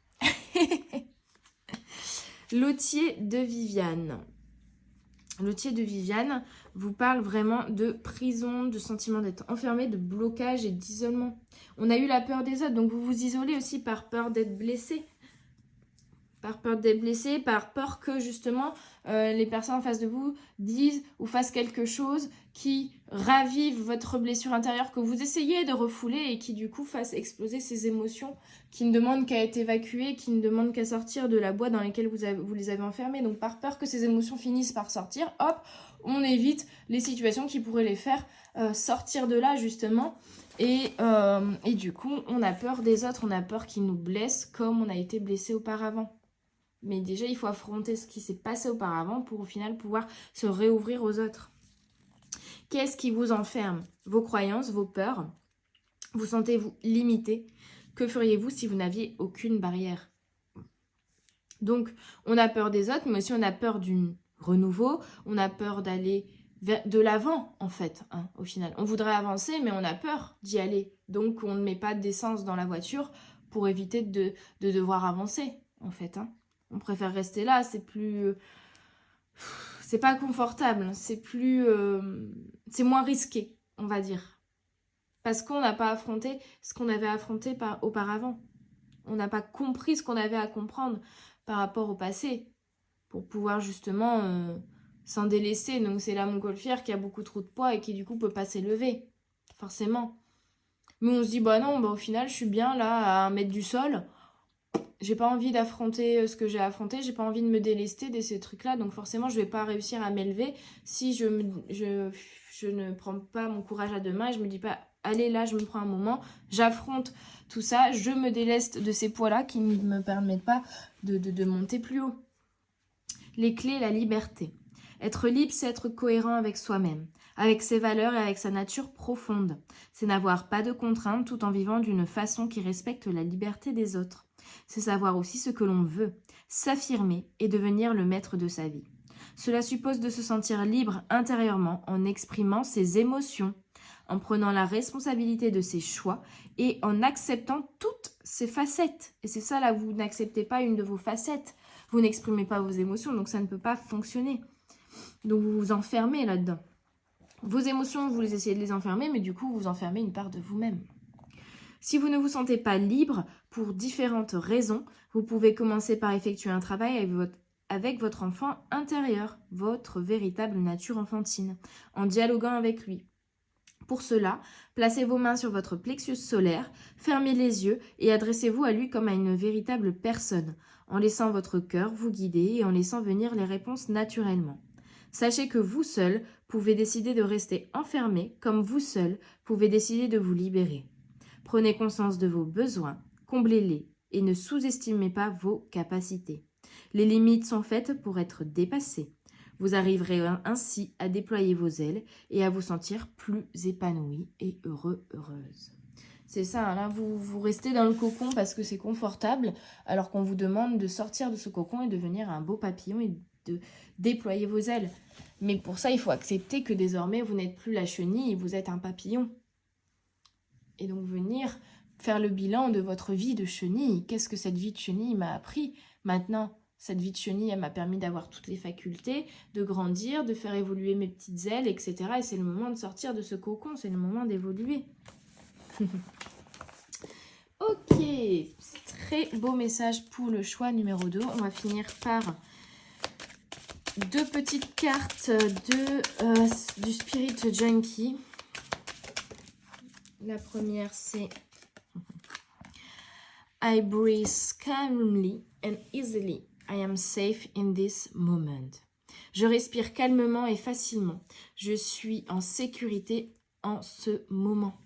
Lotier de Viviane. Lotier de Viviane vous parle vraiment de prison, de sentiment d'être enfermé, de blocage et d'isolement. On a eu la peur des autres, donc vous vous isolez aussi par peur d'être blessé. Par peur d'être blessé, par peur que justement les personnes en face de vous disent ou fassent quelque chose qui ravive votre blessure intérieure que vous essayez de refouler et qui du coup fasse exploser ces émotions qui ne demandent qu'à être évacuées, qui ne demandent qu'à sortir de la boîte dans laquelle vous les avez enfermées. Donc par peur que ces émotions finissent par sortir, hop, on évite les situations qui pourraient les faire sortir de là justement. Et du coup, on a peur des autres, on a peur qu'ils nous blessent comme on a été blessé auparavant. Mais déjà, il faut affronter ce qui s'est passé auparavant pour au final pouvoir se réouvrir aux autres. Qu'est-ce qui vous enferme? Vos croyances, vos peurs. Vous sentez-vous limité? Que feriez-vous si vous n'aviez aucune barrière? Donc, on a peur des autres, mais aussi on a peur du renouveau, on a peur d'aller de l'avant, en fait, hein, au final. On voudrait avancer, mais on a peur d'y aller. Donc, on ne met pas d'essence dans la voiture pour éviter de devoir avancer, en fait. Hein. On préfère rester là, c'est plus... C'est pas confortable, c'est plus... c'est moins risqué, on va dire. Parce qu'on n'a pas affronté ce qu'on avait affronté auparavant. On n'a pas compris ce qu'on avait à comprendre par rapport au passé pour pouvoir justement s'en délaisser. Donc c'est la montgolfière qui a beaucoup trop de poids et qui du coup peut pas s'élever, forcément. Mais on se dit, bah non, bah au final je suis bien là à 1 mètre du sol. J'ai pas envie d'affronter ce que j'ai affronté, j'ai pas envie de me délester de ces trucs-là, donc forcément je vais pas réussir à m'élever si je ne prends pas mon courage à deux mains et je me dis pas, allez là je me prends un moment, j'affronte tout ça, je me déleste de ces poids-là qui ne me permettent pas de monter plus haut. Les clés, la liberté. Être libre, c'est être cohérent avec soi-même, avec ses valeurs et avec sa nature profonde. C'est n'avoir pas de contraintes tout en vivant d'une façon qui respecte la liberté des autres. C'est savoir aussi ce que l'on veut, s'affirmer et devenir le maître de sa vie. Cela suppose de se sentir libre intérieurement en exprimant ses émotions, en prenant la responsabilité de ses choix et en acceptant toutes ses facettes. Et c'est ça là, vous n'acceptez pas une de vos facettes, vous n'exprimez pas vos émotions, donc ça ne peut pas fonctionner. Donc vous vous enfermez là-dedans. Vos émotions, vous les essayez de les enfermer, mais du coup vous enfermez une part de vous-même. Si vous ne vous sentez pas libre pour différentes raisons, vous pouvez commencer par effectuer un travail avec votre enfant intérieur, votre véritable nature enfantine, en dialoguant avec lui. Pour cela, placez vos mains sur votre plexus solaire, fermez les yeux et adressez-vous à lui comme à une véritable personne, en laissant votre cœur vous guider et en laissant venir les réponses naturellement. Sachez que vous seul pouvez décider de rester enfermé, comme vous seul pouvez décider de vous libérer. Prenez conscience de vos besoins, comblez-les et ne sous-estimez pas vos capacités. Les limites sont faites pour être dépassées. Vous arriverez ainsi à déployer vos ailes et à vous sentir plus épanoui et heureuse. C'est ça, là vous restez dans le cocon parce que c'est confortable, alors qu'on vous demande de sortir de ce cocon et devenir un beau papillon et de déployer vos ailes. Mais pour ça, il faut accepter que désormais, vous n'êtes plus la chenille, vous êtes un papillon. Et donc venir faire le bilan de votre vie de chenille. Qu'est-ce que cette vie de chenille m'a appris? Maintenant, cette vie de chenille, elle m'a permis d'avoir toutes les facultés, de grandir, de faire évoluer mes petites ailes, etc. Et c'est le moment de sortir de ce cocon, c'est le moment d'évoluer. Ok, très beau message pour le choix numéro 2. On va finir par 2 petites cartes du Spirit Junkie. La première, c'est I breathe calmly and easily. I am safe in this moment. Je respire calmement et facilement. Je suis en sécurité en ce moment.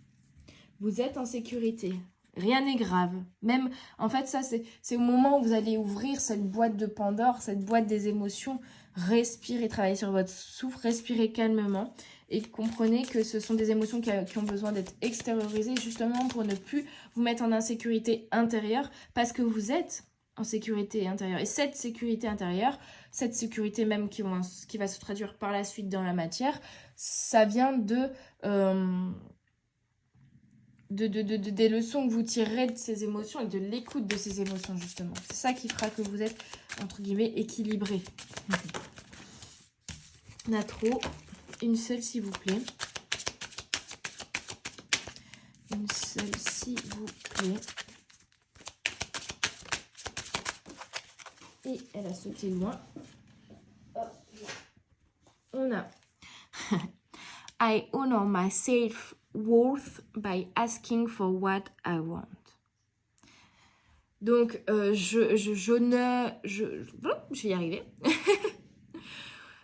Vous êtes en sécurité. Rien n'est grave. Même, en fait, ça, c'est au moment où vous allez ouvrir cette boîte de Pandore, cette boîte des émotions. Respirez, travaillez sur votre souffle, respirez calmement. Et comprenez que ce sont des émotions qui ont besoin d'être extériorisées justement pour ne plus vous mettre en insécurité intérieure parce que vous êtes en sécurité intérieure. Et cette sécurité intérieure, cette sécurité même qui va se traduire par la suite dans la matière, ça vient des leçons que vous tirerez de ces émotions et de l'écoute de ces émotions justement. C'est ça qui fera que vous êtes, entre guillemets, équilibré. On a trop... Une seule, s'il vous plaît. Une seule, s'il vous plaît. Et elle a sauté loin. On a I honor my self-worth by asking for what I want. Donc, je vais y arriver.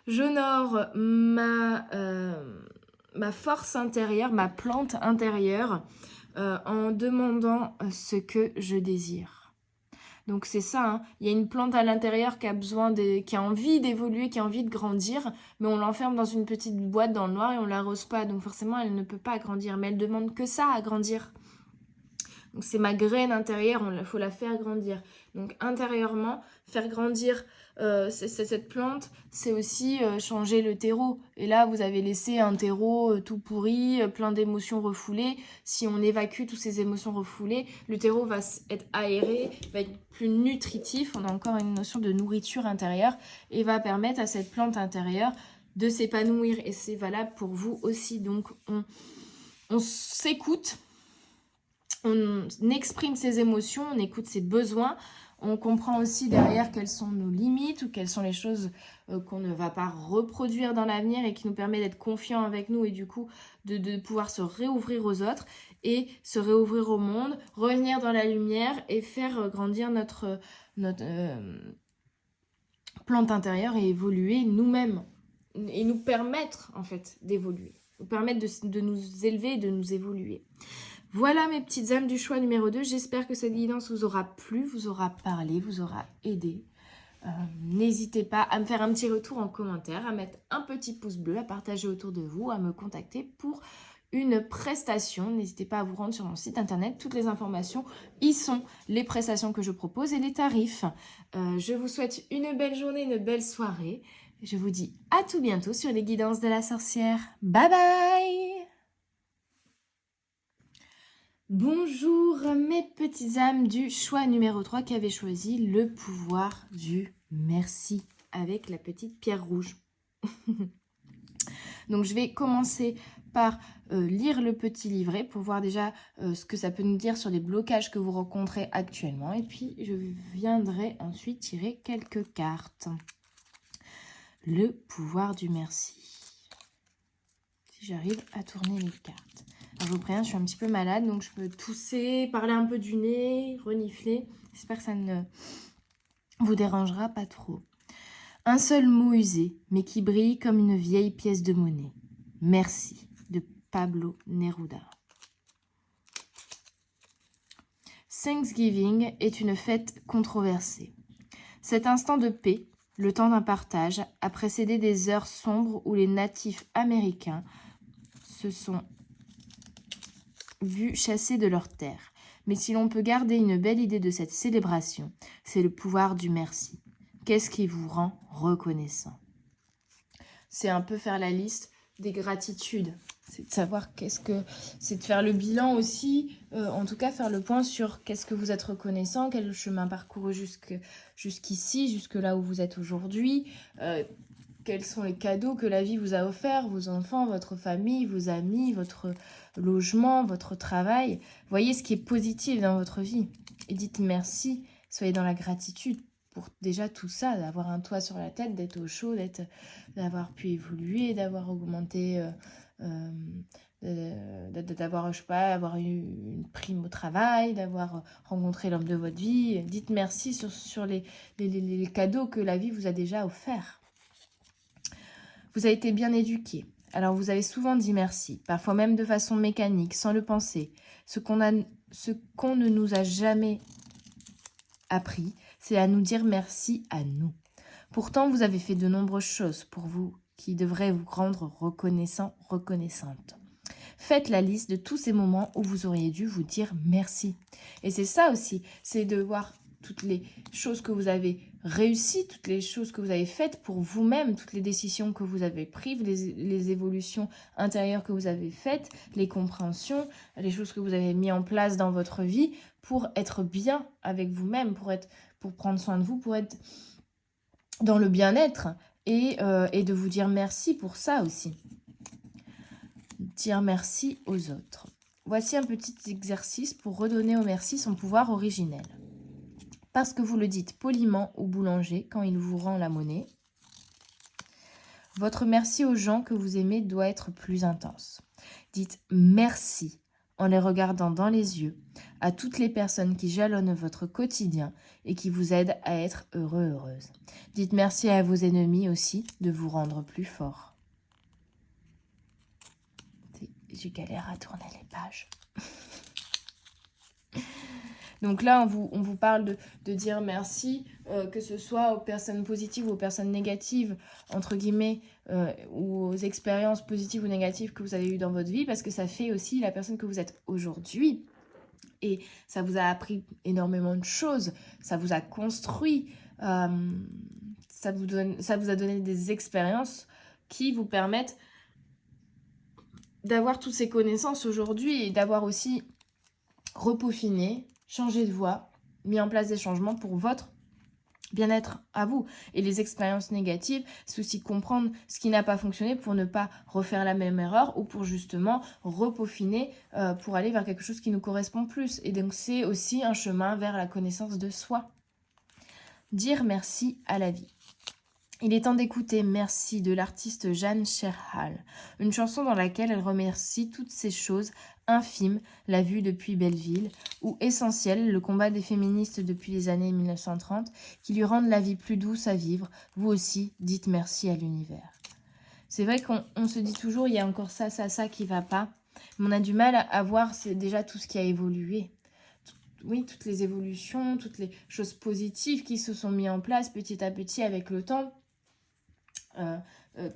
J'honore ma force intérieure, ma plante intérieure en demandant ce que je désire. Donc c'est ça, hein. Il y a une plante à l'intérieur qui a envie d'évoluer, qui a envie de grandir, mais on l'enferme dans une petite boîte dans le noir et on l'arrose pas. Donc forcément, elle ne peut pas grandir, mais elle demande que ça à grandir. Donc c'est ma graine intérieure, il faut la faire grandir. Donc intérieurement, faire grandir cette plante, c'est aussi changer le terreau. Et là, vous avez laissé un terreau tout pourri, plein d'émotions refoulées. Si on évacue toutes ces émotions refoulées, le terreau va être aéré, va être plus nutritif. On a encore une notion de nourriture intérieure et va permettre à cette plante intérieure de s'épanouir. Et c'est valable pour vous aussi. Donc, on s'écoute, on exprime ses émotions, on écoute ses besoins. On comprend aussi derrière quelles sont nos limites ou quelles sont les choses qu'on ne va pas reproduire dans l'avenir et qui nous permet d'être confiants avec nous et du coup de pouvoir se réouvrir aux autres et se réouvrir au monde, revenir dans la lumière et faire grandir notre plante intérieure et évoluer nous-mêmes et nous permettre en fait d'évoluer, nous permettre de nous élever et de nous évoluer. Voilà mes petites âmes du choix numéro 2. J'espère que cette guidance vous aura plu, vous aura parlé, vous aura aidé. N'hésitez pas à me faire un petit retour en commentaire, à mettre un petit pouce bleu, à partager autour de vous, à me contacter pour une prestation. N'hésitez pas à vous rendre sur mon site internet. Toutes les informations y sont, les prestations que je propose et les tarifs. Je vous souhaite une belle journée, une belle soirée. Je vous dis à tout bientôt sur les guidances de la sorcière. Bye bye! Bonjour mes petites âmes du choix numéro 3 qui avaient choisi le pouvoir du merci avec la petite pierre rouge. Donc je vais commencer par lire le petit livret pour voir déjà ce que ça peut nous dire sur les blocages que vous rencontrez actuellement. Et puis je viendrai ensuite tirer quelques cartes. Le pouvoir du merci. Si j'arrive à tourner les cartes. Alors, je vous préviens, je suis un petit peu malade, donc je peux tousser, parler un peu du nez, renifler. J'espère que ça ne vous dérangera pas trop. Un seul mot usé, mais qui brille comme une vieille pièce de monnaie. Merci, de Pablo Neruda. Thanksgiving est une fête controversée. Cet instant de paix, le temps d'un partage, a précédé des heures sombres où les natifs américains se sont vus chassés de leur terre. Mais si l'on peut garder une belle idée de cette célébration, c'est le pouvoir du merci. Qu'est-ce qui vous rend reconnaissant? C'est un peu faire la liste des gratitudes. C'est de savoir c'est de faire le bilan aussi, en tout cas faire le point sur qu'est-ce que vous êtes reconnaissant, quel chemin parcouru jusqu'ici, jusque là où vous êtes aujourd'hui, quels sont les cadeaux que la vie vous a offerts, vos enfants, votre famille, vos amis, votre logement, votre travail. Voyez ce qui est positif dans votre vie et dites merci, soyez dans la gratitude pour déjà tout ça, d'avoir un toit sur la tête, d'être au chaud, d'avoir pu évoluer, d'avoir augmenté, d'avoir, je sais pas, avoir eu une prime au travail, d'avoir rencontré l'homme de votre vie. Dites merci sur les cadeaux que la vie vous a déjà offerts. Vous avez été bien éduqué. Alors vous avez souvent dit merci, parfois même de façon mécanique, sans le penser. Ce qu'on ne nous a jamais appris, c'est à nous dire merci à nous. Pourtant, vous avez fait de nombreuses choses pour vous qui devraient vous rendre reconnaissant, reconnaissante. Faites la liste de tous ces moments où vous auriez dû vous dire merci. Et c'est ça aussi, c'est de voir toutes les choses que vous avez réussies, toutes les choses que vous avez faites pour vous-même, toutes les décisions que vous avez prises, les évolutions intérieures que vous avez faites, les compréhensions, les choses que vous avez mis en place dans votre vie pour être bien avec vous-même, pour prendre soin de vous, pour être dans le bien-être et de vous dire merci pour ça aussi. Dire merci aux autres. Voici un petit exercice pour redonner au merci son pouvoir originel. Parce que vous le dites poliment au boulanger quand il vous rend la monnaie, votre merci aux gens que vous aimez doit être plus intense. Dites merci en les regardant dans les yeux à toutes les personnes qui jalonnent votre quotidien et qui vous aident à être heureux, heureuse. Dites merci à vos ennemis aussi de vous rendre plus fort. J'ai galère à tourner les pages. Donc là, on vous parle de dire merci, que ce soit aux personnes positives ou aux personnes négatives, entre guillemets, ou aux expériences positives ou négatives que vous avez eues dans votre vie, parce que ça fait aussi la personne que vous êtes aujourd'hui. et ça vous a appris énormément de choses, ça vous a construit, ça vous a donné des expériences qui vous permettent d'avoir toutes ces connaissances aujourd'hui et d'avoir aussi repaufiné, changé de voie, mis en place des changements pour votre bien-être à vous. Et les expériences négatives, c'est aussi comprendre ce qui n'a pas fonctionné pour ne pas refaire la même erreur ou pour justement repeaufiner pour aller vers quelque chose qui nous correspond plus. Et donc c'est aussi un chemin vers la connaissance de soi. Dire merci à la vie. Il est temps d'écouter Merci de l'artiste Jeanne Cherhal, une chanson dans laquelle elle remercie toutes ces choses infimes, la vue depuis Belleville, ou essentielles, le combat des féministes depuis les années 1930, qui lui rendent la vie plus douce à vivre. Vous aussi, dites merci à l'univers. C'est vrai qu'on se dit toujours, il y a encore ça qui va pas, mais on a du mal à voir c'est déjà tout ce qui a évolué. Oui, toutes les évolutions, toutes les choses positives qui se sont mises en place petit à petit avec le temps.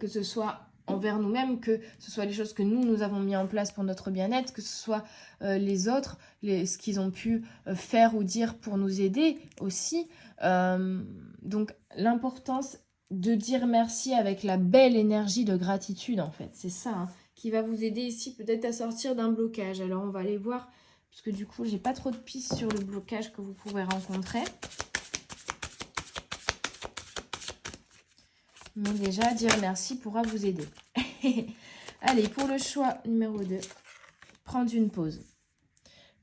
Que ce soit envers nous-mêmes, que ce soit les choses que nous avons mis en place pour notre bien-être, que ce soit les autres, ce qu'ils ont pu faire ou dire pour nous aider aussi. Donc l'importance de dire merci avec la belle énergie de gratitude en fait, c'est ça hein, qui va vous aider ici peut-être à sortir d'un blocage. Alors on va aller voir, parce que du coup j'ai pas trop de pistes sur le blocage que vous pouvez rencontrer. Mais déjà, dire merci pourra vous aider. Allez, pour le choix numéro 2, prendre une pause.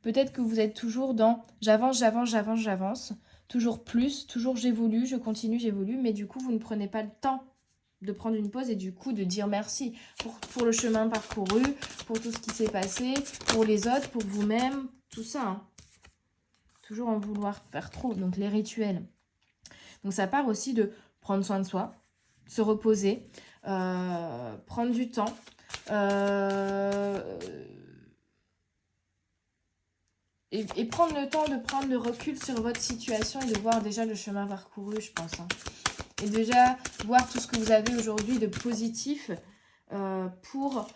Peut-être que vous êtes toujours dans j'avance, toujours plus, toujours j'évolue, je continue, j'évolue, mais du coup, vous ne prenez pas le temps de prendre une pause et du coup de dire merci pour le chemin parcouru, pour tout ce qui s'est passé, pour les autres, pour vous-même, tout ça. Hein. Toujours en vouloir faire trop, donc les rituels. Donc ça part aussi de prendre soin de soi, se reposer, prendre du temps, et prendre le temps de prendre le recul sur votre situation et de voir déjà le chemin parcouru, je pense. Hein. Et déjà voir tout ce que vous avez aujourd'hui de positif pour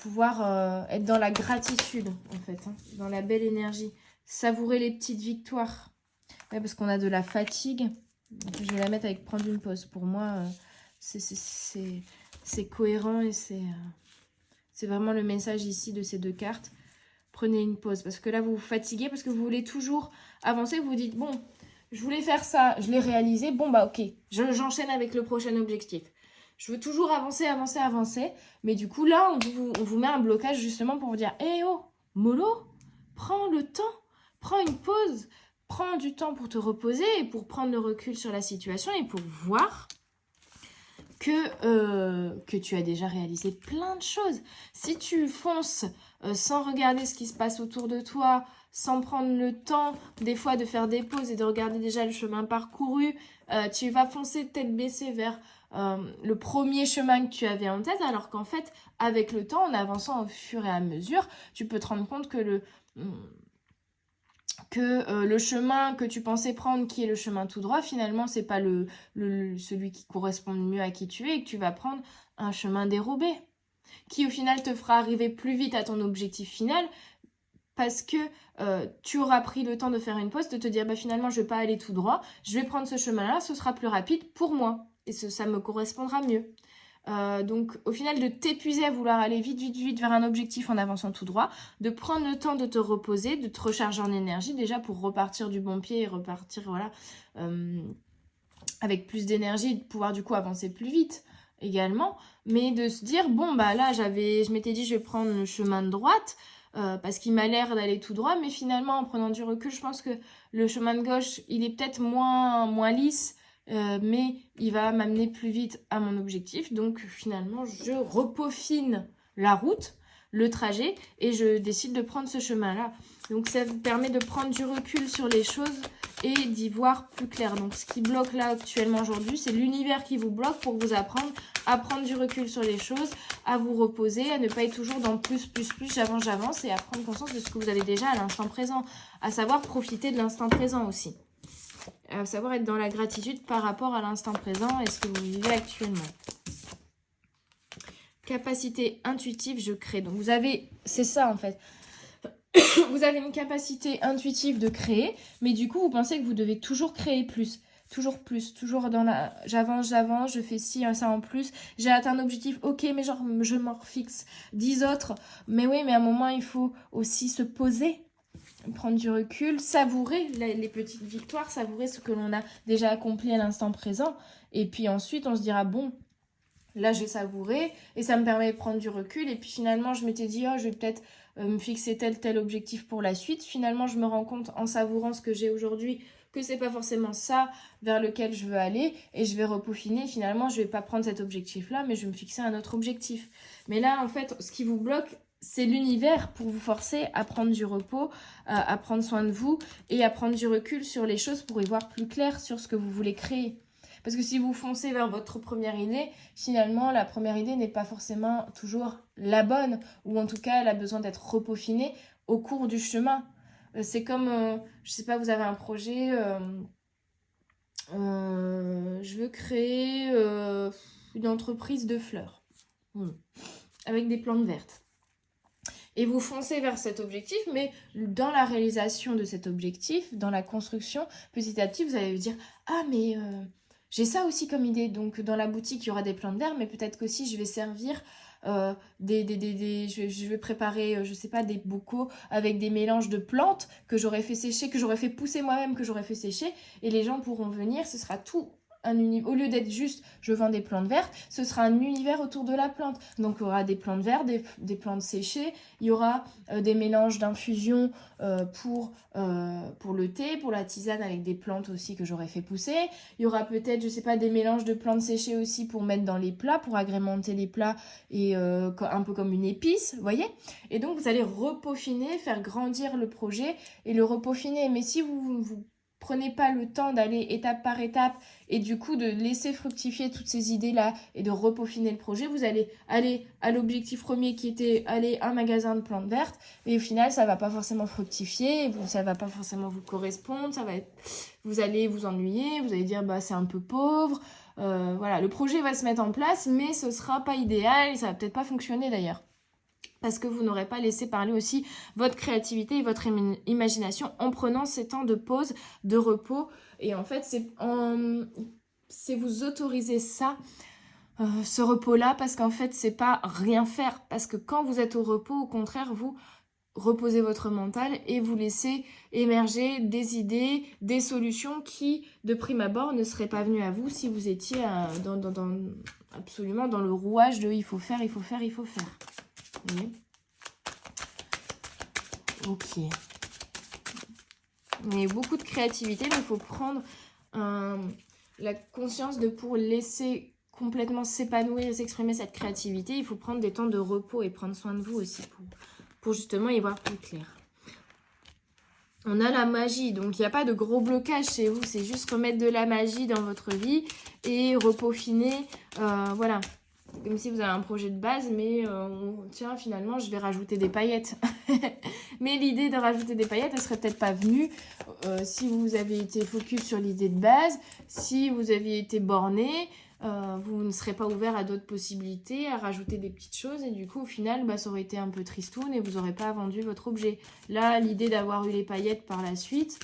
pouvoir être dans la gratitude, en fait, hein, dans la belle énergie. Savourer les petites victoires. Ouais, parce qu'on a de la fatigue. Donc, je vais la mettre avec prendre une pause. Pour moi... c'est cohérent et c'est vraiment le message ici de ces deux cartes. Prenez une pause parce que là vous vous fatiguez, parce que vous voulez toujours avancer. Vous vous dites bon, je voulais faire ça, je l'ai réalisé, bon bah ok, j'enchaîne avec le prochain objectif. Je veux toujours avancer, mais du coup là on vous met un blocage justement pour vous dire oh, mollo, prends le temps, prends une pause, prends du temps pour te reposer et pour prendre le recul sur la situation et pour voir que tu as déjà réalisé plein de choses. Si tu fonces sans regarder ce qui se passe autour de toi, sans prendre le temps des fois de faire des pauses et de regarder déjà le chemin parcouru, tu vas foncer tête baissée vers le premier chemin que tu avais en tête, alors qu'en fait, avec le temps, en avançant au fur et à mesure, tu peux te rendre compte que le chemin que tu pensais prendre, qui est le chemin tout droit, finalement, c'est pas celui qui correspond le mieux à qui tu es, et que tu vas prendre un chemin dérobé, qui au final te fera arriver plus vite à ton objectif final, parce que tu auras pris le temps de faire une pause, de te dire, bah, finalement, je vais pas aller tout droit, je vais prendre ce chemin-là, ce sera plus rapide pour moi, et ça me correspondra mieux. Donc au final de t'épuiser à vouloir aller vite vers un objectif en avançant tout droit, de prendre le temps de te reposer, de te recharger en énergie déjà pour repartir du bon pied et repartir voilà avec plus d'énergie et de pouvoir du coup avancer plus vite également, mais de se dire bon bah là je m'étais dit je vais prendre le chemin de droite parce qu'il m'a l'air d'aller tout droit, mais finalement en prenant du recul je pense que le chemin de gauche il est peut-être moins lisse, mais il va m'amener plus vite à mon objectif. Donc finalement, je repeaufine la route, le trajet, et je décide de prendre ce chemin-là. Donc ça vous permet de prendre du recul sur les choses et d'y voir plus clair. Donc ce qui bloque là actuellement aujourd'hui, c'est l'univers qui vous bloque pour vous apprendre à prendre du recul sur les choses, à vous reposer, à ne pas être toujours dans plus, j'avance, et à prendre conscience de ce que vous avez déjà à l'instant présent, à savoir profiter de l'instant présent aussi. À savoir être dans la gratitude par rapport à l'instant présent et ce que vous vivez actuellement. Capacité intuitive, je crée. Donc vous avez, c'est ça en fait. Vous avez une capacité intuitive de créer, mais du coup, vous pensez que vous devez toujours créer plus. Toujours plus, toujours dans la... J'avance, je fais ci, ça en plus. J'ai atteint un objectif, ok, mais genre, je m'en fixe 10 autres. Mais oui, mais à un moment, il faut aussi se poser, prendre du recul, savourer les petites victoires, savourer ce que l'on a déjà accompli à l'instant présent. Et puis ensuite, on se dira, bon, là, j'ai savouré et ça me permet de prendre du recul. Et puis finalement, je m'étais dit, oh, je vais peut-être me fixer tel objectif pour la suite. Finalement, je me rends compte en savourant ce que j'ai aujourd'hui que c'est pas forcément ça vers lequel je veux aller et je vais repeaufiner. Finalement, je vais pas prendre cet objectif-là, mais je vais me fixer un autre objectif. Mais là, en fait, ce qui vous bloque, c'est l'univers pour vous forcer à prendre du repos, à prendre soin de vous et à prendre du recul sur les choses pour y voir plus clair sur ce que vous voulez créer. Parce que si vous foncez vers votre première idée, finalement, la première idée n'est pas forcément toujours la bonne, ou en tout cas, elle a besoin d'être repaufinée au cours du chemin. C'est comme, je sais pas, vous avez un projet, je veux créer une entreprise de fleurs, avec des plantes vertes. Et vous foncez vers cet objectif, mais dans la réalisation de cet objectif, dans la construction, petit à petit, vous allez vous dire « Ah, mais j'ai ça aussi comme idée. Donc, dans la boutique, il y aura des plantes vertes, mais peut-être qu'aussi, je vais servir je vais préparer, je sais pas, des bocaux avec des mélanges de plantes que j'aurais fait sécher, que j'aurais fait pousser moi-même, que j'aurais fait sécher. Et les gens pourront venir, ce sera tout au lieu d'être juste je vends des plantes vertes, ce sera un univers autour de la plante. Donc il y aura des plantes vertes, des plantes séchées, il y aura des mélanges d'infusion pour le thé, pour la tisane avec des plantes aussi que j'aurais fait pousser. Il y aura peut-être, je sais pas, des mélanges de plantes séchées aussi pour mettre dans les plats, pour agrémenter les plats et un peu comme une épice, vous voyez. Et donc vous allez repeaufiner, faire grandir le projet et le repeaufiner. Mais si vous prenez pas le temps d'aller étape par étape et du coup de laisser fructifier toutes ces idées-là et de repeaufiner le projet, vous allez aller à l'objectif premier qui était aller à un magasin de plantes vertes, mais au final, ça va pas forcément fructifier, ça va pas forcément vous correspondre, vous allez vous ennuyer, vous allez dire bah c'est un peu pauvre, voilà, le projet va se mettre en place, mais ce sera pas idéal et ça va peut-être pas fonctionner d'ailleurs. Parce que vous n'aurez pas laissé parler aussi votre créativité et votre imagination en prenant ces temps de pause, de repos. Et en fait, c'est vous autoriser ça, ce repos-là, parce qu'en fait, c'est pas rien faire. Parce que quand vous êtes au repos, au contraire, vous reposez votre mental et vous laissez émerger des idées, des solutions qui, de prime abord, ne seraient pas venues à vous si vous étiez absolument dans le rouage de il faut faire, il faut faire, il faut faire. Oui. Ok. Il y a beaucoup de créativité, mais il faut prendre la conscience de pour laisser complètement s'épanouir et s'exprimer cette créativité, il faut prendre des temps de repos et prendre soin de vous aussi pour justement y voir plus clair. On a la magie, donc il n'y a pas de gros blocage chez vous, c'est juste remettre de la magie dans votre vie et repeaufiner, voilà. Comme si vous avez un projet de base, mais tiens, finalement, je vais rajouter des paillettes. Mais l'idée de rajouter des paillettes, elle serait peut-être pas venue si vous avez été focus sur l'idée de base, si vous aviez été borné, vous ne serez pas ouvert à d'autres possibilités, à rajouter des petites choses, et du coup, au final, bah, ça aurait été un peu tristoun et vous n'aurez pas vendu votre objet. Là, l'idée d'avoir eu les paillettes par la suite,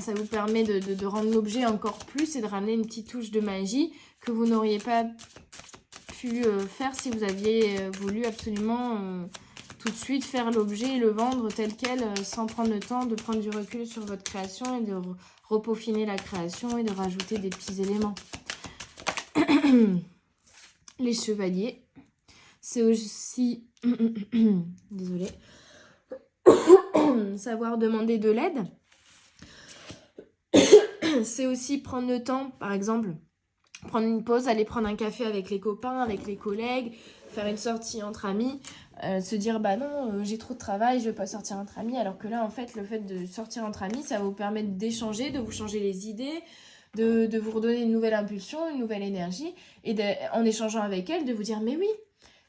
ça vous permet de rendre l'objet encore plus et de ramener une petite touche de magie que vous n'auriez pas pu faire si vous aviez voulu absolument tout de suite faire l'objet et le vendre tel quel sans prendre le temps de prendre du recul sur votre création et de repeaufiner la création et de rajouter des petits éléments. Les chevaliers, c'est aussi... Désolée. Savoir demander de l'aide. C'est aussi prendre le temps, par exemple, prendre une pause, aller prendre un café avec les copains, avec les collègues, faire une sortie entre amis, se dire bah non, j'ai trop de travail, je ne veux pas sortir entre amis, alors que là en fait le fait de sortir entre amis, ça va vous permettre d'échanger, de vous changer les idées, de vous redonner une nouvelle impulsion, une nouvelle énergie, et en échangeant avec elle, de vous dire mais oui,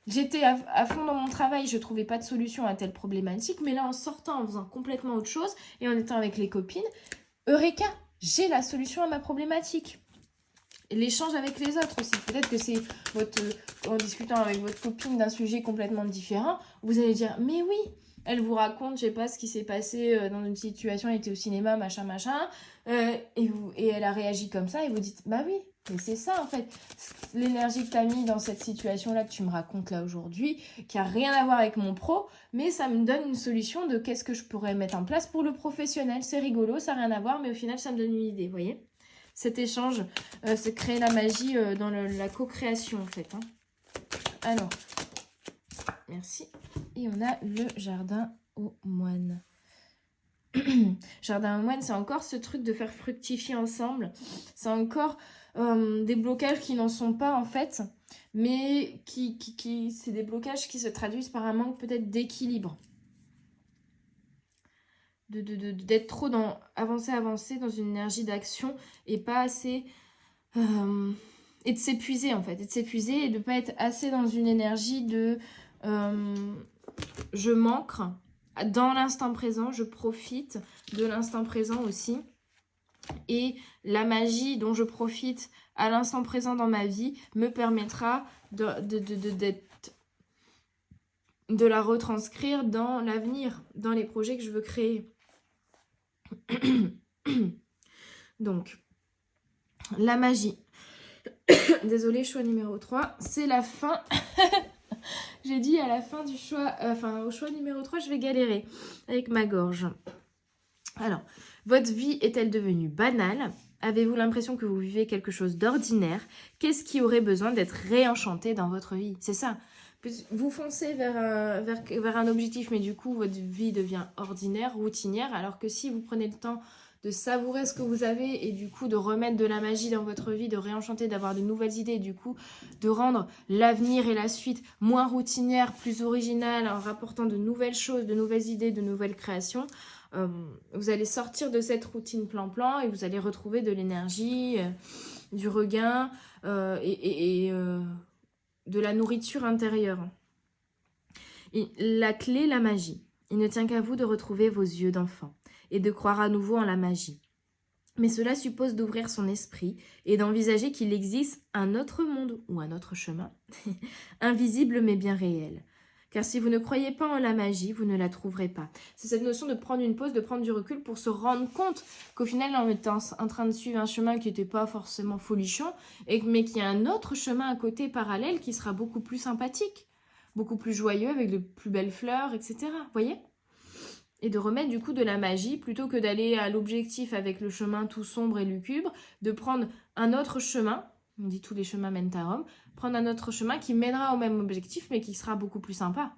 j'étais à fond dans mon travail, je ne trouvais pas de solution à telle problématique, mais là en sortant, en faisant complètement autre chose, et en étant avec les copines, Eureka, j'ai la solution à ma problématique. L'échange avec les autres aussi. Peut-être que c'est en discutant avec votre copine d'un sujet complètement différent, vous allez dire, mais oui, Elle vous raconte, je sais pas, ce qui s'est passé dans une situation, elle était au cinéma, machin, machin, et elle a réagi comme ça, et vous dites, bah oui, mais c'est ça en fait. L'énergie que tu as mis dans cette situation-là que tu me racontes là aujourd'hui, qui a rien à voir avec mon pro, mais ça me donne une solution de qu'est-ce que je pourrais mettre en place pour le professionnel. C'est rigolo, ça n'a rien à voir, mais au final, ça me donne une idée, vous voyez. Cet échange, c'est créer la magie dans la co-création en fait. Hein. Alors, merci. Et on a le jardin aux moines. Jardin aux moines, c'est encore ce truc de faire fructifier ensemble. C'est encore des blocages qui n'en sont pas en fait, mais c'est des blocages qui se traduisent par un manque peut-être d'équilibre. D'être trop dans avancer dans une énergie d'action et pas assez... et de s'épuiser en fait, et de s'épuiser et de pas être assez dans une énergie de... je manque dans l'instant présent, je profite de l'instant présent aussi. Et la magie dont je profite à l'instant présent dans ma vie me permettra de la retranscrire dans l'avenir, dans les projets que je veux créer. Donc, la magie. Désolée, choix numéro 3, c'est la fin. J'ai dit à la fin du choix, au choix numéro 3, je vais galérer avec ma gorge. Alors, votre vie est-elle devenue banale? Avez-vous l'impression que vous vivez quelque chose d'ordinaire? Qu'est-ce qui aurait besoin d'être réenchanté dans votre vie? C'est ça. Vous foncez vers un objectif, mais du coup, votre vie devient ordinaire, routinière, alors que si vous prenez le temps de savourer ce que vous avez et du coup de remettre de la magie dans votre vie, de réenchanter, d'avoir de nouvelles idées, du coup de rendre l'avenir et la suite moins routinière, plus originale, en rapportant de nouvelles choses, de nouvelles idées, de nouvelles créations, vous allez sortir de cette routine plan-plan et vous allez retrouver de l'énergie, du regain et de la nourriture intérieure. Et la clé, la magie. Il ne tient qu'à vous de retrouver vos yeux d'enfant et de croire à nouveau en la magie. Mais cela suppose d'ouvrir son esprit et d'envisager qu'il existe un autre monde ou un autre chemin, invisible mais bien réel. Car si vous ne croyez pas en la magie, vous ne la trouverez pas. C'est cette notion de prendre une pause, de prendre du recul pour se rendre compte qu'au final, on est en train de suivre un chemin qui n'était pas forcément folichon, mais qu'il y a un autre chemin à côté parallèle qui sera beaucoup plus sympathique, beaucoup plus joyeux, avec de plus belles fleurs, etc. Vous voyez ? Et de remettre du coup de la magie, plutôt que d'aller à l'objectif avec le chemin tout sombre et lugubre, de prendre un autre chemin, on dit tous les chemins mènent à Rome, prendre un autre chemin qui mènera au même objectif, mais qui sera beaucoup plus sympa.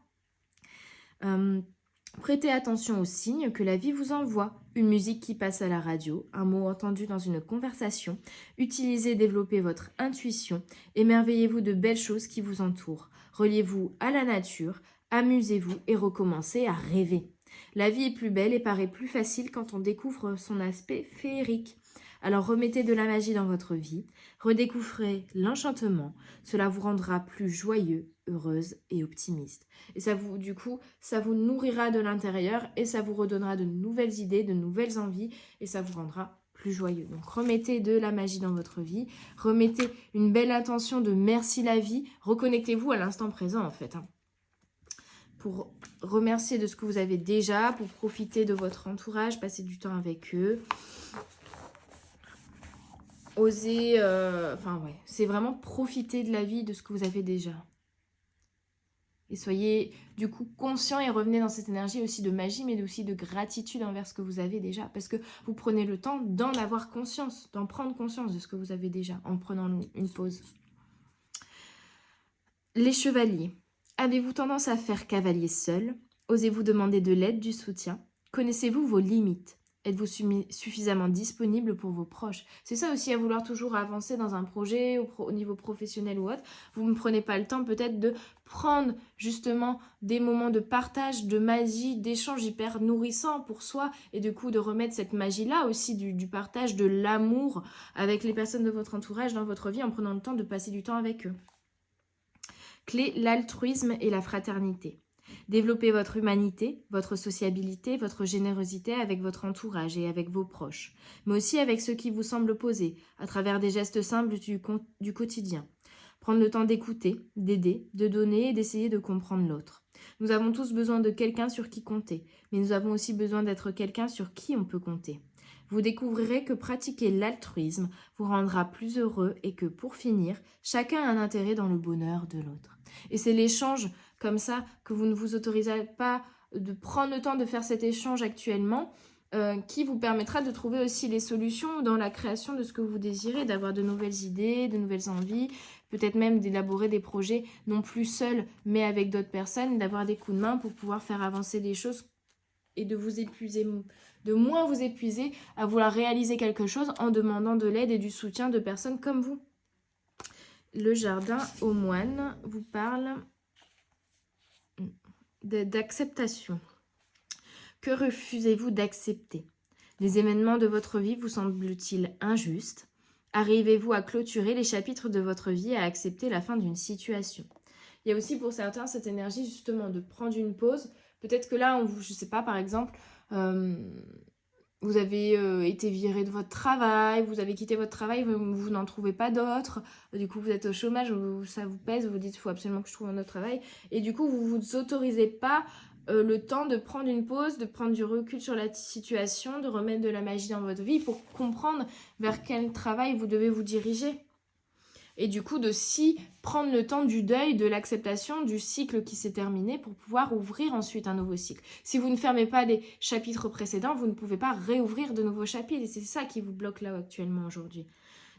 Prêtez attention aux signes que la vie vous envoie. Une musique qui passe à la radio, un mot entendu dans une conversation. Utilisez et développez votre intuition. Émerveillez-vous de belles choses qui vous entourent. Reliez-vous à la nature, amusez-vous et recommencez à rêver. La vie est plus belle et paraît plus facile quand on découvre son aspect féerique. Alors remettez de la magie dans votre vie, redécouvrez l'enchantement, cela vous rendra plus joyeux, heureuse et optimiste. Et ça vous, du coup, ça vous nourrira de l'intérieur et ça vous redonnera de nouvelles idées, de nouvelles envies et ça vous rendra plus joyeux. Donc remettez de la magie dans votre vie, remettez une belle intention de merci la vie, reconnectez-vous à l'instant présent en fait. Pour remercier de ce que vous avez déjà, pour profiter de votre entourage, passer du temps avec eux. Oser, c'est vraiment profiter de la vie, de ce que vous avez déjà. Et soyez du coup conscient et revenez dans cette énergie aussi de magie, mais aussi de gratitude envers ce que vous avez déjà. Parce que vous prenez le temps d'en avoir conscience, d'en prendre conscience de ce que vous avez déjà, en prenant une pause. Les chevaliers. Avez-vous tendance à faire cavalier seul? Osez-vous demander de l'aide, du soutien? Connaissez-vous vos limites? Êtes-vous suffisamment disponible pour vos proches? C'est ça aussi, à vouloir toujours avancer dans un projet au niveau professionnel ou autre. Vous ne prenez pas le temps peut-être de prendre justement des moments de partage, de magie, d'échange hyper nourrissant pour soi et du coup de remettre cette magie-là aussi du partage, de l'amour avec les personnes de votre entourage dans votre vie en prenant le temps de passer du temps avec eux. Clé, l'altruisme et la fraternité. Développez votre humanité, votre sociabilité, votre générosité avec votre entourage et avec vos proches, mais aussi avec ceux qui vous semblent opposés, à travers des gestes simples du quotidien. Prendre le temps d'écouter, d'aider, de donner et d'essayer de comprendre l'autre. Nous avons tous besoin de quelqu'un sur qui compter, mais nous avons aussi besoin d'être quelqu'un sur qui on peut compter. Vous découvrirez que pratiquer l'altruisme vous rendra plus heureux et que, pour finir, chacun a un intérêt dans le bonheur de l'autre. Et c'est l'échange comme ça que vous ne vous autorisez pas de prendre le temps de faire cet échange actuellement qui vous permettra de trouver aussi les solutions dans la création de ce que vous désirez, d'avoir de nouvelles idées, de nouvelles envies, peut-être même d'élaborer des projets non plus seuls mais avec d'autres personnes, d'avoir des coups de main pour pouvoir faire avancer les choses et de vous épuiser, de moins vous épuiser à vouloir réaliser quelque chose en demandant de l'aide et du soutien de personnes comme vous. Le jardin aux moines vous parle d'acceptation. Que refusez-vous d'accepter? Les événements de votre vie vous semblent-ils injustes? Arrivez-vous à clôturer les chapitres de votre vie et à accepter la fin d'une situation? Il y a aussi pour certains cette énergie justement de prendre une pause. Peut-être que là, je ne sais pas, par exemple, vous avez été viré de votre travail, vous avez quitté votre travail, vous n'en trouvez pas d'autres, du coup vous êtes au chômage, ça vous pèse, vous vous dites il faut absolument que je trouve un autre travail, et du coup vous ne vous autorisez pas le temps de prendre une pause, de prendre du recul sur la situation, de remettre de la magie dans votre vie pour comprendre vers quel travail vous devez vous diriger. Et du coup, prendre le temps du deuil, de l'acceptation du cycle qui s'est terminé pour pouvoir ouvrir ensuite un nouveau cycle. Si vous ne fermez pas les chapitres précédents, vous ne pouvez pas réouvrir de nouveaux chapitres. Et c'est ça qui vous bloque là actuellement aujourd'hui.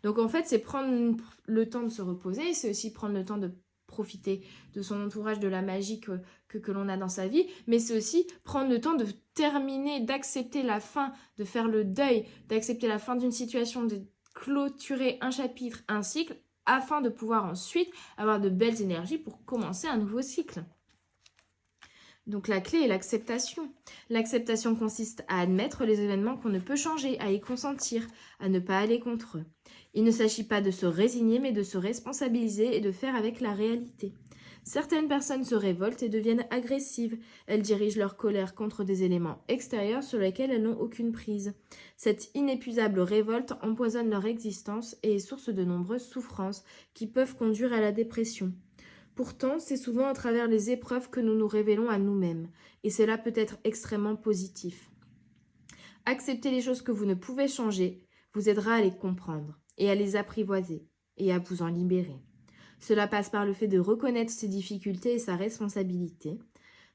Donc en fait, c'est prendre le temps de se reposer. C'est aussi prendre le temps de profiter de son entourage, de la magie que l'on a dans sa vie. Mais c'est aussi prendre le temps de terminer, d'accepter la fin, de faire le deuil, d'accepter la fin d'une situation, de clôturer un chapitre, un cycle, afin de pouvoir ensuite avoir de belles énergies pour commencer un nouveau cycle. Donc la clé est l'acceptation. L'acceptation consiste à admettre les événements qu'on ne peut changer, à y consentir, à ne pas aller contre eux. Il ne s'agit pas de se résigner, mais de se responsabiliser et de faire avec la réalité. Certaines personnes se révoltent et deviennent agressives. Elles dirigent leur colère contre des éléments extérieurs sur lesquels elles n'ont aucune prise. Cette inépuisable révolte empoisonne leur existence et est source de nombreuses souffrances qui peuvent conduire à la dépression. Pourtant, c'est souvent à travers les épreuves que nous nous révélons à nous-mêmes, et cela peut être extrêmement positif. Accepter les choses que vous ne pouvez changer vous aidera à les comprendre et à les apprivoiser et à vous en libérer. Cela passe par le fait de reconnaître ses difficultés et sa responsabilité,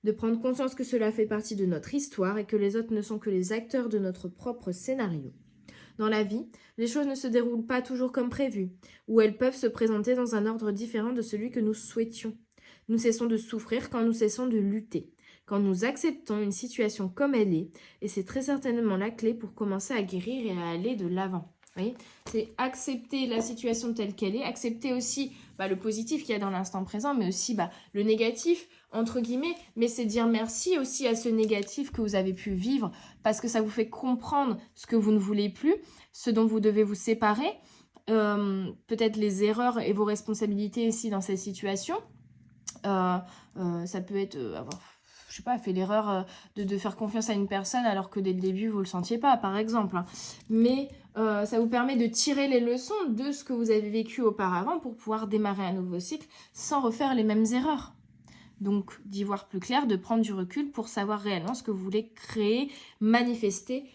de prendre conscience que cela fait partie de notre histoire et que les autres ne sont que les acteurs de notre propre scénario. Dans la vie, les choses ne se déroulent pas toujours comme prévu, ou elles peuvent se présenter dans un ordre différent de celui que nous souhaitions. Nous cessons de souffrir quand nous cessons de lutter, quand nous acceptons une situation comme elle est, et c'est très certainement la clé pour commencer à guérir et à aller de l'avant. C'est accepter la situation telle qu'elle est, accepter aussi le positif qu'il y a dans l'instant présent, mais aussi le négatif, entre guillemets, mais c'est dire merci aussi à ce négatif que vous avez pu vivre, parce que ça vous fait comprendre ce que vous ne voulez plus, ce dont vous devez vous séparer, peut-être les erreurs et vos responsabilités aussi dans cette situation. Ça peut être fait l'erreur de faire confiance à une personne alors que dès le début vous le sentiez pas, par exemple. Mais ça vous permet de tirer les leçons de ce que vous avez vécu auparavant pour pouvoir démarrer un nouveau cycle sans refaire les mêmes erreurs. Donc d'y voir plus clair, de prendre du recul pour savoir réellement ce que vous voulez créer, manifester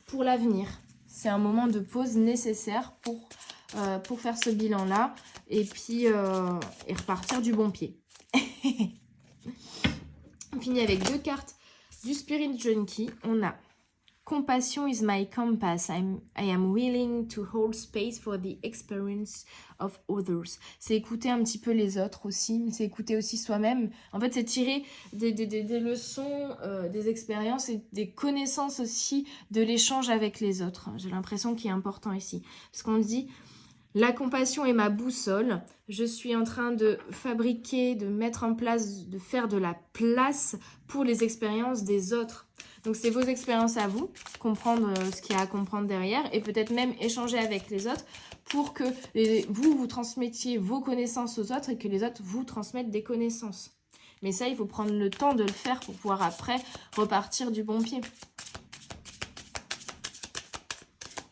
pour l'avenir. C'est un moment de pause nécessaire pour faire ce bilan-là et puis et repartir du bon pied. On finit avec 2 cartes du Spirit Junkie. On a Compassion is my compass. I am willing to hold space for the experience of others. C'est écouter un petit peu les autres aussi, mais c'est écouter aussi soi-même. En fait, c'est tirer des leçons, des expériences et des connaissances aussi de l'échange avec les autres. J'ai l'impression qu'il est important ici. Parce qu'on dit... La compassion est ma boussole. Je suis en train de fabriquer, de mettre en place, de faire de la place pour les expériences des autres. Donc, c'est vos expériences à vous, comprendre ce qu'il y a à comprendre derrière et peut-être même échanger avec les autres pour que vous transmettiez vos connaissances aux autres et que les autres vous transmettent des connaissances. Mais ça, il faut prendre le temps de le faire pour pouvoir après repartir du bon pied.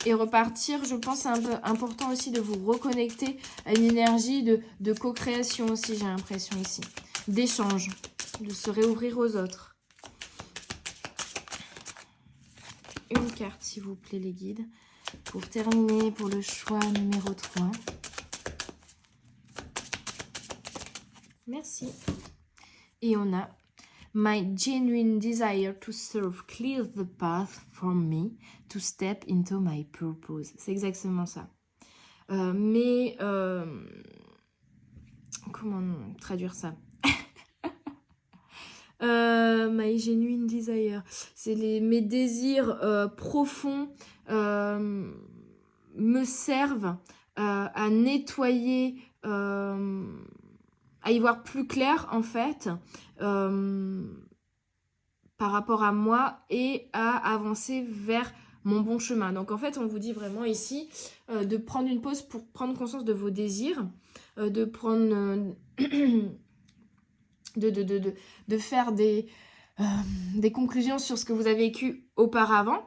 et repartir. Je pense c'est un peu important aussi de vous reconnecter à une énergie de co-création aussi, j'ai l'impression ici. D'échange, de se réouvrir aux autres. Une carte, s'il vous plaît, les guides. Pour terminer, pour le choix numéro 3. Merci. Et on a My genuine desire to serve clears the path for me to step into my purpose. C'est exactement ça. Comment traduire ça? My genuine desire. C'est mes désirs profonds me servent à nettoyer, à y voir plus clair en fait par rapport à moi et à avancer vers mon bon chemin. Donc en fait on vous dit vraiment ici de prendre une pause pour prendre conscience de vos désirs, de prendre de faire des conclusions sur ce que vous avez vécu auparavant,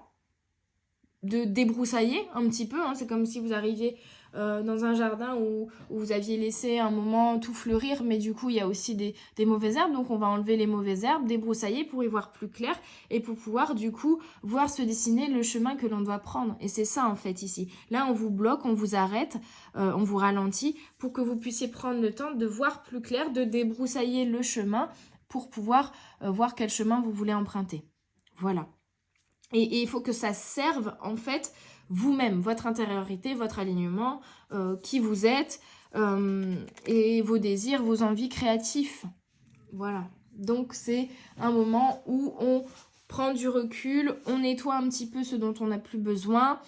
de débroussailler un petit peu, hein. C'est comme si vous arriviez dans un jardin où vous aviez laissé un moment tout fleurir, mais du coup il y a aussi des mauvaises herbes, donc on va enlever les mauvaises herbes, débroussailler pour y voir plus clair et pour pouvoir du coup voir se dessiner le chemin que l'on doit prendre. Et c'est ça en fait ici. Là on vous bloque, on vous arrête, on vous ralentit pour que vous puissiez prendre le temps de voir plus clair, de débroussailler le chemin pour pouvoir voir quel chemin vous voulez emprunter. Voilà. Et il faut que ça serve en fait vous-même, votre intériorité, votre alignement, qui vous êtes, et vos désirs, vos envies créatifs. Voilà. Donc c'est un moment où on prend du recul, on nettoie un petit peu ce dont on n'a plus besoin,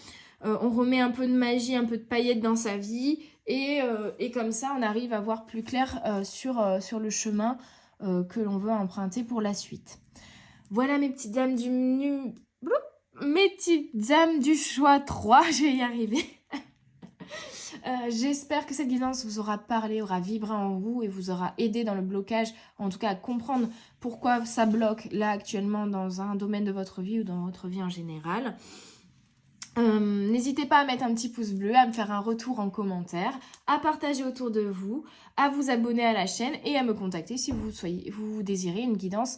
on remet un peu de magie, un peu de paillettes dans sa vie, et comme ça on arrive à voir plus clair sur le chemin que l'on veut emprunter pour la suite. Voilà mes petites dames mes petites âmes du choix 3, je vais y arriver. J'espère que cette guidance vous aura parlé, aura vibré en vous et vous aura aidé dans le blocage, en tout cas à comprendre pourquoi ça bloque là actuellement dans un domaine de votre vie ou dans votre vie en général. N'hésitez pas à mettre un petit pouce bleu, à me faire un retour en commentaire, à partager autour de vous, à vous abonner à la chaîne et à me contacter si vous désirez une guidance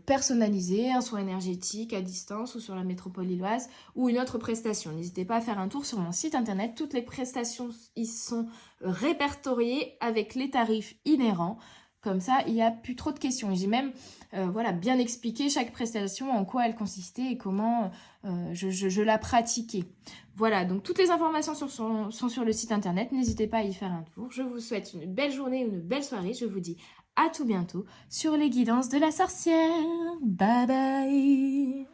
personnalisée, un soin énergétique à distance ou sur la métropole lilloise ou une autre prestation. N'hésitez pas à faire un tour sur mon site internet, toutes les prestations y sont répertoriées avec les tarifs inhérents. Comme ça, il n'y a plus trop de questions. J'ai même bien expliqué chaque prestation, en quoi elle consistait et comment je la pratiquais. Voilà, donc toutes les informations sont sur le site internet. N'hésitez pas à y faire un tour. Je vous souhaite une belle journée ou une belle soirée. Je vous dis à tout bientôt sur les guidances de la sorcière. Bye bye.